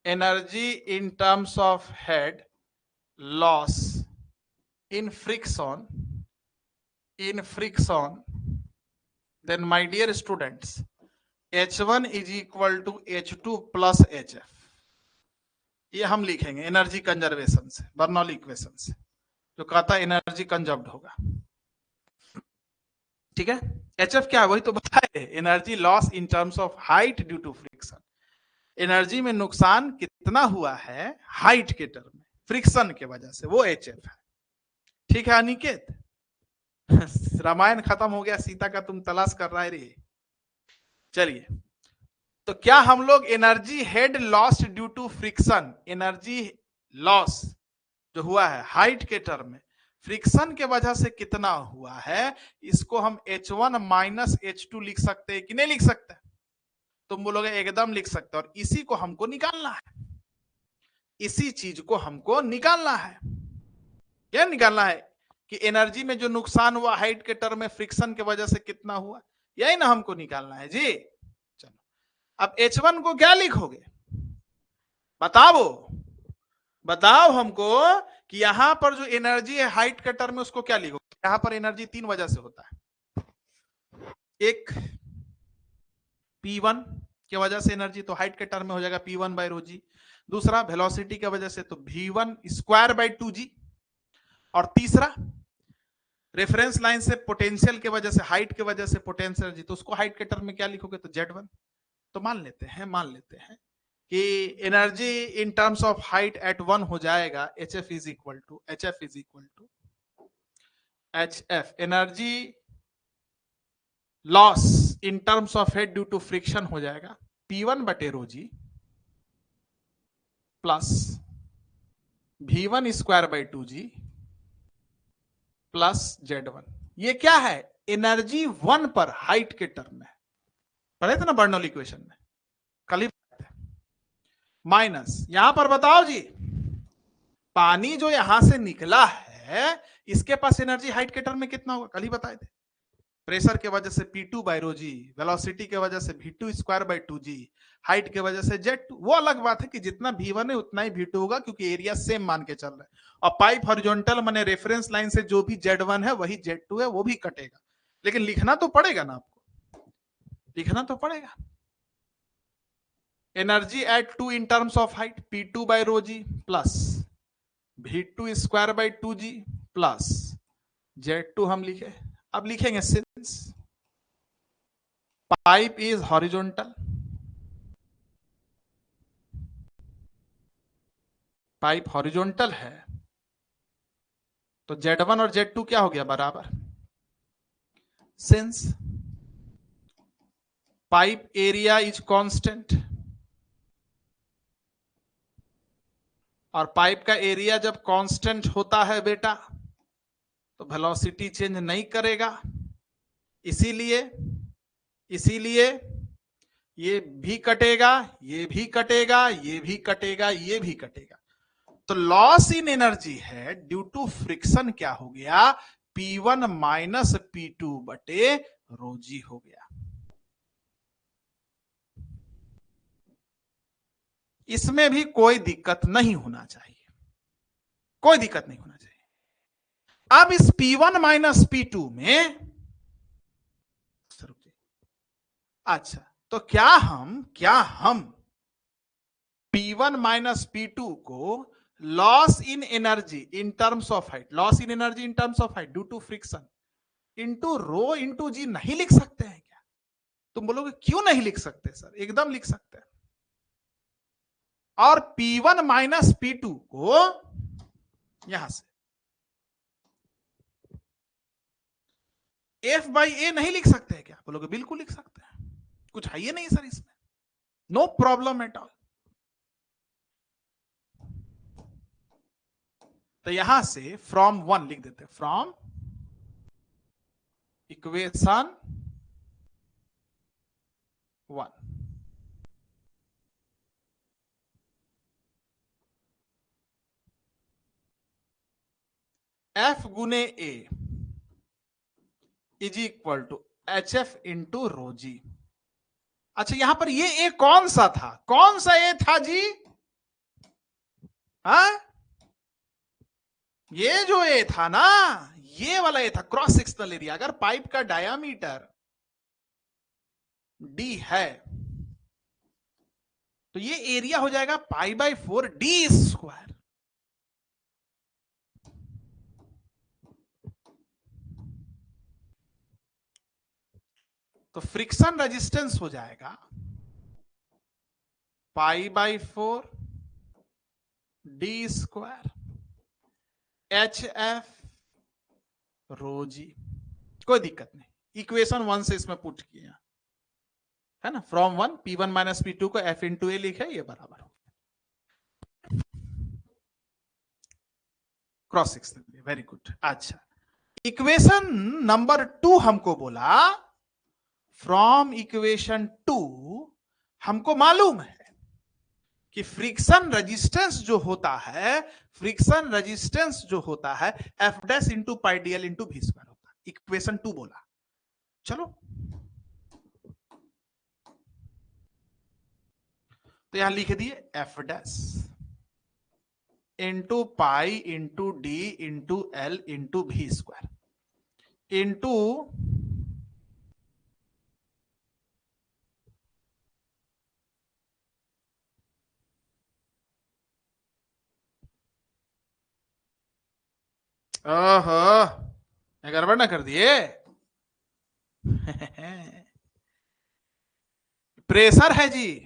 energy in terms of head loss in friction, then my dear students, H1 is equal to H2 plus HF। ये हम लिखेंगे एनर्जी कंजर्वेशन से, बर्नौली इक्वेशन से, जो कहता है एनर्जी कंजर्व्ड होगा। ठीक है, HF क्या है? वही तो बताए, energy loss in terms of height due to friction. Energy में नुकसान कितना हुआ है हाइट के टर्म में, फ्रिक्शन के वजह से, वो HF है। ठीक है अनिकेत? रामायण खत्म हो गया, सीता का तुम तलाश कर रहा है रे। चलिए, तो क्या हम लोग energy head loss due to friction, energy loss जो हुआ है हाइट के टर्म में, फ्रिक्शन के वजह से कितना हुआ है, इसको हम H1 माइनस H2 लिख सकते हैं कि नहीं लिख सकते? तुम बोलोगे एकदम लिख सकते, और इसी को हमको निकालना है, इसी चीज को हमको निकालना है। क्या निकालना है? कि एनर्जी में जो नुकसान हुआ हाइट के टर्म में फ्रिक्शन के वजह से कितना हुआ, यही ना हमको निकालना है जी। चलो, अब H1 को क्या लिखोगे? बताओ हमको कि यहां पर जो एनर्जी है हाइट के टर्म में, उसको क्या लिखोगे? यहां पर एनर्जी 3 वजह से होता है। एक P1 की वजह से एनर्जी, तो हाइट के टर्म में हो जाएगा P1 बाय रो जी। दूसरा वेलोसिटी की वजह से तो v1 स्क्वायर बाई 2g, और तीसरा रेफरेंस लाइन से पोटेंशियल के वजह से, हाइट के वजह से पोटेंशियल जी, तो उसको हाइट के टर्म में क्या लिखोगे, तो z1। तो मान लेते हैं कि energy in terms of height at 1 हो जाएगा hf is equal to hf energy loss in terms of head due to friction हो जाएगा P1 बटे rho g plus V1 square by 2g plus Z1। ये क्या है, एनर्जी 1 पर हाइट के टर्म में पढ़े थे ना बर्नौली इक्वेशन में, कल ही माइनस यहां पर बताओ जी, पानी जो यहां से निकला है इसके पास एनर्जी हाइट के टर्म में कितना होगा, कल ही बताए थे। प्रेशर के वजह से P2 by rho ji, velocity के वजह से V2 square by 2g, height के वजह से Z2। वो अलग बात है कि जितना V1 है उतना ही V2 होगा, क्योंकि एरिया सेम मान के चल रहा है। और पाइप हॉरिजॉन्टल माने रेफरेंस लाइन से जो भी Z1 है वही Z2 है, वो भी कटेगा, लेकिन लिखना तो पड़ेगा ना आपको, लिखना तो पड़ेगा। Energy at 2 in terms of height P2 by rho g plus V2 square by 2g plus Z2 हम लिखे। अब लिखेंगे since pipe is horizontal, pipe horizontal है तो Z1 और Z2 क्या हो गया बराबर। Since pipe area is constant, और पाइप का एरिया जब कांस्टेंट होता है बेटा तो वेलोसिटी चेंज नहीं करेगा, इसीलिए ये भी कटेगा, ये भी कटेगा, ये भी कटेगा, ये भी कटेगा। तो लॉस इन एनर्जी है ड्यू टू फ्रिक्शन क्या हो गया, P1 माइनस P2 बटे रो जी हो गया। इसमें भी कोई दिक्कत नहीं होना चाहिए, कोई दिक्कत नहीं होना चाहिए। अब इस P1 माइनस P2 में अच्छा, तो क्या हम P1 माइनस P2 को loss in energy in terms of height, loss in energy in terms of height due to friction into rho into g नहीं लिख सकते हैं क्या? तुम बोलोगे क्यों नहीं लिख सकते सर, एकदम लिख सकते हैं। और P1 माइनस P2 को यहां से F बाई ए नहीं लिख सकते हैं क्या? बोलोगे बिल्कुल लिख सकते हैं, कुछ है ही नहीं सर इसमें, नो प्रॉब्लम एट ऑल। तो यहां से फ्रॉम 1 लिख देते हैं, फ्रॉम इक्वेशन 1 F गुने A is equal to HF into rho G. अच्छा, यहां पर ये ए कौन सा था, कौन सा ए था जी? हाँ, ये जो ए था ना, ये वाला ए था क्रॉस सेक्शनल एरिया। अगर पाइप का डायामीटर D है तो ये एरिया हो जाएगा पाई बाई 4 D स्क्वायर। तो फ्रिक्शन रेजिस्टेंस हो जाएगा पाई बाई 4 D स्क्वायर HF रो जी। कोई दिक्कत नहीं, इक्वेशन 1 से इसमें पुट किया है ना, फ्रॉम 1 P1 माइनस P2 को F इंटू ए लिखे, ये बराबर हो क्रॉस सेक्शन। Very good. अच्छा, इक्वेशन नंबर 2 हमको बोला, फ्रॉम इक्वेशन 2 हमको मालूम है कि फ्रिक्शन रेजिस्टेंस जो होता है, फ्रिक्शन रेजिस्टेंस जो होता है F dash into pi D L into भी स्क्वायर होता है। इक्वेशन 2 बोला, चलो तो यहां लिख दिए F dash into pi into D into L into भी स्क्वायर इंटू ओहो, गड़बड़ ना कर दिए। प्रेशर है जी।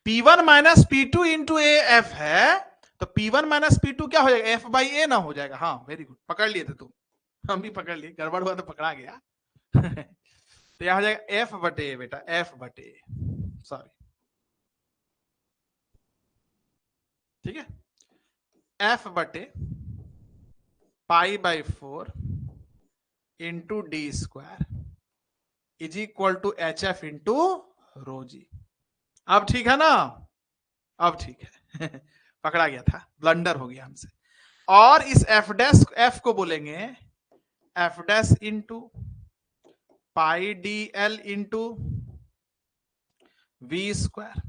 P1 minus P2 into A F है, तो P1 माइनस P2 क्या हो जाएगा, एफ बाई ए ना हो जाएगा। हाँ वेरी गुड, पकड़ लिए थे तुम, हम भी पकड़ लिए, गड़बड़ हुआ तो पकड़ा गया। तो यहां हो जाएगा एफ बटे ए बेटा, एफ बटे, सॉरी, ठीक है, एफ बटे pi by 4 into D square is equal to H F into rho G. अब ठीक है ना, अब ठीक है। पकड़ा गया था, ब्लंडर हो गया हमसे। और इस एफ डैश एफ को बोलेंगे F dash into pi D L into V square.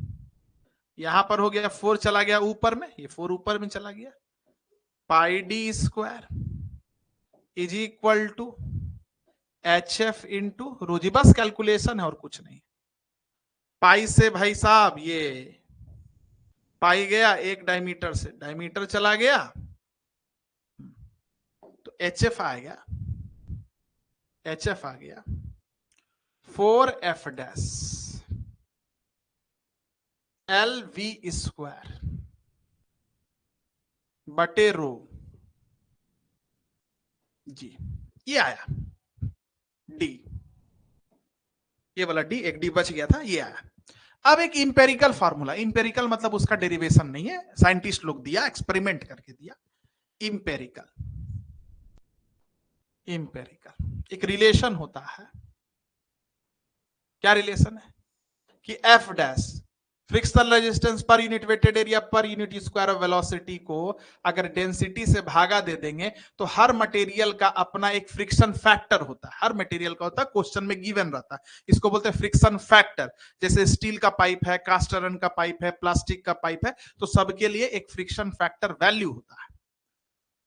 यहां पर हो गया 4 चला गया ऊपर में, ये 4 ऊपर में चला गया, pi D square is equal to H F into rho G. बस कैलकुलेशन है और कुछ नहीं। पाई से भाई साहब ये पाई गया, एक डायमीटर से डायमीटर चला गया, तो एच एफ आ गया, एच एफ आ गया 4 F dash L V square बटे रो जी। ये आया डी, ये वाला डी, एक डी बच गया था, ये आया। अब एक इंपेरिकल फार्मूला, इंपेरिकल मतलब उसका डेरिवेशन नहीं है, साइंटिस्ट लोग दिया, एक्सपेरिमेंट करके दिया। इंपेरिकल, इंपेरिकल एक रिलेशन होता है। क्या रिलेशन है कि F dash frictional resistance per unit wetted area per unit square of velocity को अगर डेंसिटी से भागा दे देंगे तो हर मटेरियल का अपना एक फ्रिक्शन फैक्टर होता है। हर मटेरियल का होता है, क्वेश्चन में गिवन रहता है, इसको बोलते हैं फ्रिक्शन फैक्टर। जैसे स्टील का पाइप है, कास्ट आयरन का पाइप है, प्लास्टिक का पाइप है, तो सबके लिए एक फ्रिक्शन फैक्टर वैल्यू होता है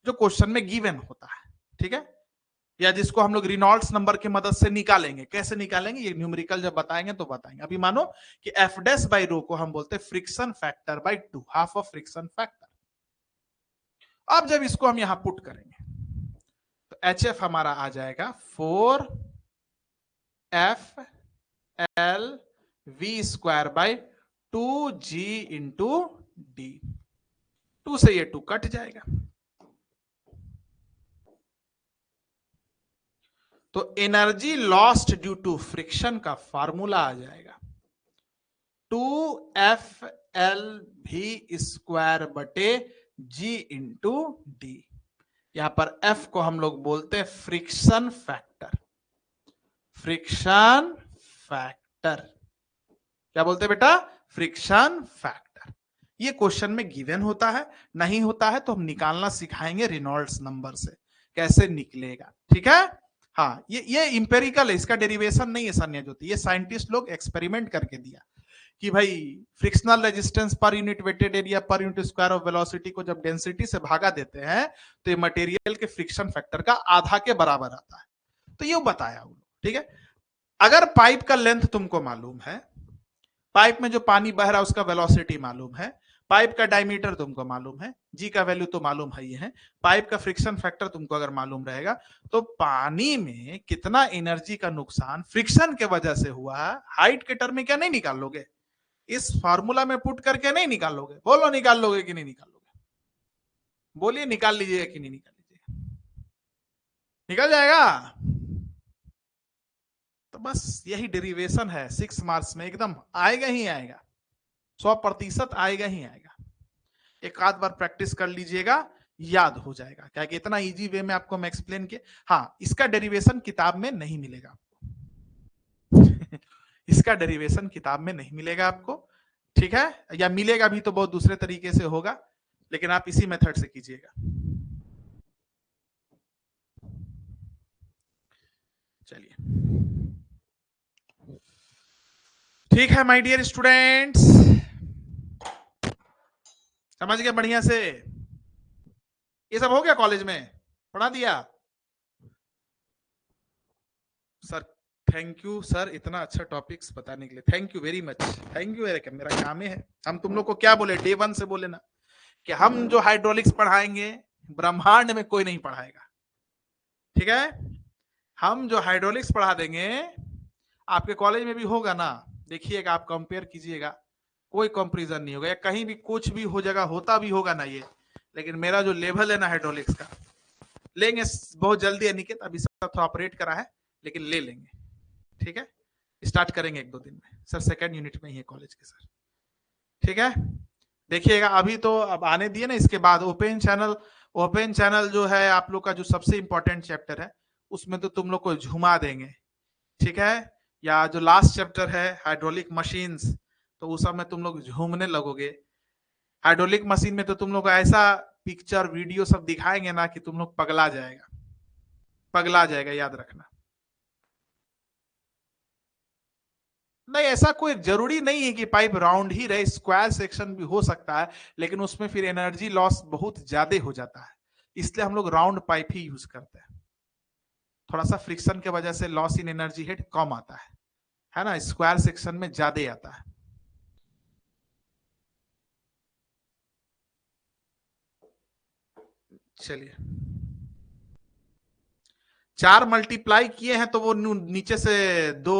जो क्वेश्चन में गिवन होता है, ठीक है, या जिसको हम लोग रिनॉल्ड्स नंबर की मदद से निकालेंगे। कैसे निकालेंगे ये न्यूमेरिकल जब बताएंगे तो बताएंगे। अभी मानो कि एफ डैश बाई रो को हम बोलते हैं friction factor by 2, half of friction factor. अब जब इसको हम यहां पुट करेंगे तो एच एफ हमारा आ जाएगा 4 F L V square by 2 g into D. 2 से ये 2 कट जाएगा, तो energy lost due to friction का फार्मूला आ जाएगा 2FLV स्क्वायर बटे जी इंटू डी। यहां पर F को हम लोग बोलते हैं फ्रिक्शन फैक्टर, फ्रिक्शन फैक्टर क्या बोलते हैं बेटा, फ्रिक्शन फैक्टर। ये क्वेश्चन में गिवन होता है, नहीं होता है तो हम निकालना सिखाएंगे रेनॉल्ड्स नंबर से, कैसे निकलेगा, ठीक है। हाँ ये इंपेरिकल है, इसका डेरिवेशन नहीं है सान्या ज्योति, ये साइंटिस्ट लोग एक्सपेरिमेंट करके दिया कि भाई frictional resistance per unit wetted area per unit square of velocity को जब डेंसिटी से भागा देते हैं तो ये मटेरियल के फ्रिक्शन फैक्टर का आधा के बराबर आता है। तो ये बताया वो, ठीक है। अगर पाइप का लेंथ तुमको मालूम है, पाइप में जो पानी बह रहा है उसका वेलोसिटी मालूम है, पाइप का डायमीटर तुमको मालूम है, जी का वैल्यू तो मालूम ही है, पाइप का फ्रिक्शन फैक्टर तुमको अगर मालूम रहेगा तो पानी में कितना एनर्जी का नुकसान फ्रिक्शन के वजह से हुआ है, हाइट के टर्म में क्या नहीं निकाल लोगे, इस फार्मूला में पुट करके नहीं निकाल लोगे। बोलो निकाल लोगे कि नहीं निकाल लोगे, बोलिए निकाल लीजिएगा कि नहीं निकाल लीजिएगा, निकल जाएगा। तो बस यही डेरिवेशन है 6 मार्क्स में, एकदम आएगा ही आएगा, 100% आएगा ही आएगा। एक आध बार प्रैक्टिस कर लीजिएगा, याद हो जाएगा, क्या कि इतना इजी वे में आपको मैं एक्सप्लेन किया। हाँ इसका डेरिवेशन किताब में नहीं मिलेगा आपको। इसका डेरिवेशन किताब में नहीं मिलेगा आपको, ठीक है, या मिलेगा भी तो बहुत दूसरे तरीके से होगा, लेकिन आप इसी मेथड से कीजिएगा। चलिए ठीक है माय डियर स्टूडेंट्स, समझ गए बढ़िया से, ये सब हो गया, कॉलेज में पढ़ा दिया सर। थैंक यू सर, इतना अच्छा टॉपिक्स बताने के लिए thank you very much. Thank you, मेरा काम है। हम तुम लोग को क्या बोले, डे 1 से बोले ना कि हम जो हाइड्रोलिक्स पढ़ाएंगे ब्रह्मांड में कोई नहीं पढ़ाएगा, ठीक है। हम जो हाइड्रोलिक्स पढ़ा देंगे, आपके कॉलेज में भी होगा ना, देखिएगा, आप कंपेयर कीजिएगा, कोई कंपेरिजन नहीं होगा, या कहीं भी कुछ भी हो जाएगा, होता भी होगा ना ये, लेकिन मेरा जो लेवल है ना हाइड्रोलिक्स का, लेंगे बहुत जल्दी अनिकेत, अभी सब थोड़ा ऑपरेट करा है, लेकिन ले लेंगे, ठीक है। स्टार्ट करेंगे 1-2 दिन में सर, सेकंड यूनिट में ही है कॉलेज के सर, ठीक है। देखिएगा, अभी तो अब आने दिए ना, इसके बाद ओपन चैनल जो है आप लोग का जो सबसे इंपॉर्टेंट चैप्टर है, उसमें तो तुम लोग को झुमा देंगे, ठीक है। या जो लास्ट चैप्टर है हाइड्रोलिक मशीन्स, तो उस समय तुम लोग झूमने लगोगे। हाइड्रोलिक मशीन में तो तुम लोग को ऐसा पिक्चर वीडियो सब दिखाएंगे ना कि तुम लोग पगला जाएगा, याद रखना। नहीं, ऐसा कोई जरूरी नहीं है कि पाइप राउंड ही रहे, स्क्वायर सेक्शन भी हो सकता है, लेकिन उसमें फिर एनर्जी लॉस बहुत ज्यादा हो जाता है, इसलिए हम लोग राउंड पाइप ही यूज करते हैं। थोड़ा सा फ्रिक्शन की वजह से लॉस इन एनर्जी हेड कम आता है ना, स्क्वायर सेक्शन में ज्यादा आता है। चलिए, 4 मल्टीप्लाई किए हैं तो वो नीचे से 2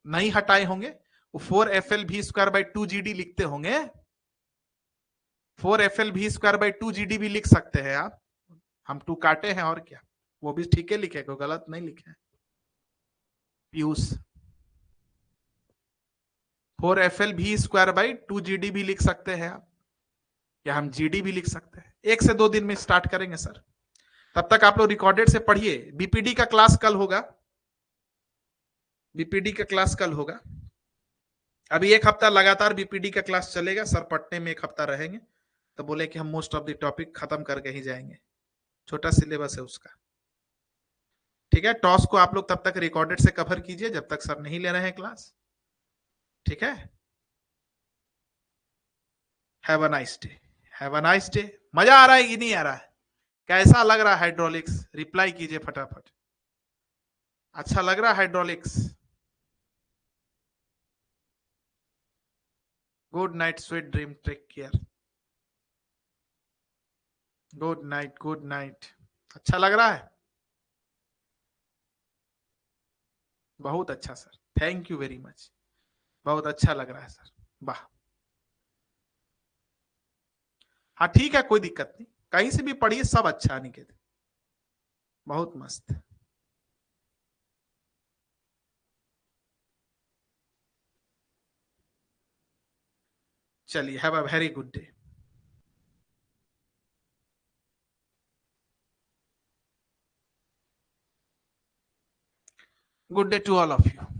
नहीं हटाए होंगे, वो 4FL_v² लिखते होंगे। 4FL_v² भी लिख सकते हैं आप, हम 2 काटे हैं और क्या, वो भी ठीक है लिखे, कोई गलत नहीं लिखे। पीयूष, 4FL_v² भी लिख सकते हैं आप, या हम GD भी लिख सकते हैं। 1 से 2 दिन में स्टार्ट करेंगे सर, तब तक आप लोग रिकॉर्डेड से पढ़िए। बीपीडी का क्लास कल होगा, बीपीडी का क्लास कल होगा। अभी 1 हफ्ता लगातार बीपीडी का क्लास चलेगा सर, पटने में 1 हफ्ता रहेंगे, तो बोले कि हम मोस्ट ऑफ द टॉपिक खत्म करके ही जाएंगे, छोटा सिलेबस है उसका, ठीक है। टॉस को आप लोग तब तक रिकॉर्डेड से कवर कीजिए जब तक सर नहीं ले रहे हैं क्लास, ठीक है। Have a nice day, have a nice day. मजा आ रहा है कि नहीं आ रहा है, कैसा लग रहा है हाइड्रोलिक्स, रिप्लाई कीजिए फटाफट। अच्छा लग रहा है hydraulics? Good night, sweet dream, take care, good night, good night. अच्छा लग रहा है, बहुत अच्छा sir, thank you very much, बहुत अच्छा लग रहा है सर, वाह। हाँ ठीक है, कोई दिक्कत नहीं, कहीं से भी पढ़िए, सब अच्छा निकेत, बहुत मस्त। चलिए, have a very good day. Good day to all of you.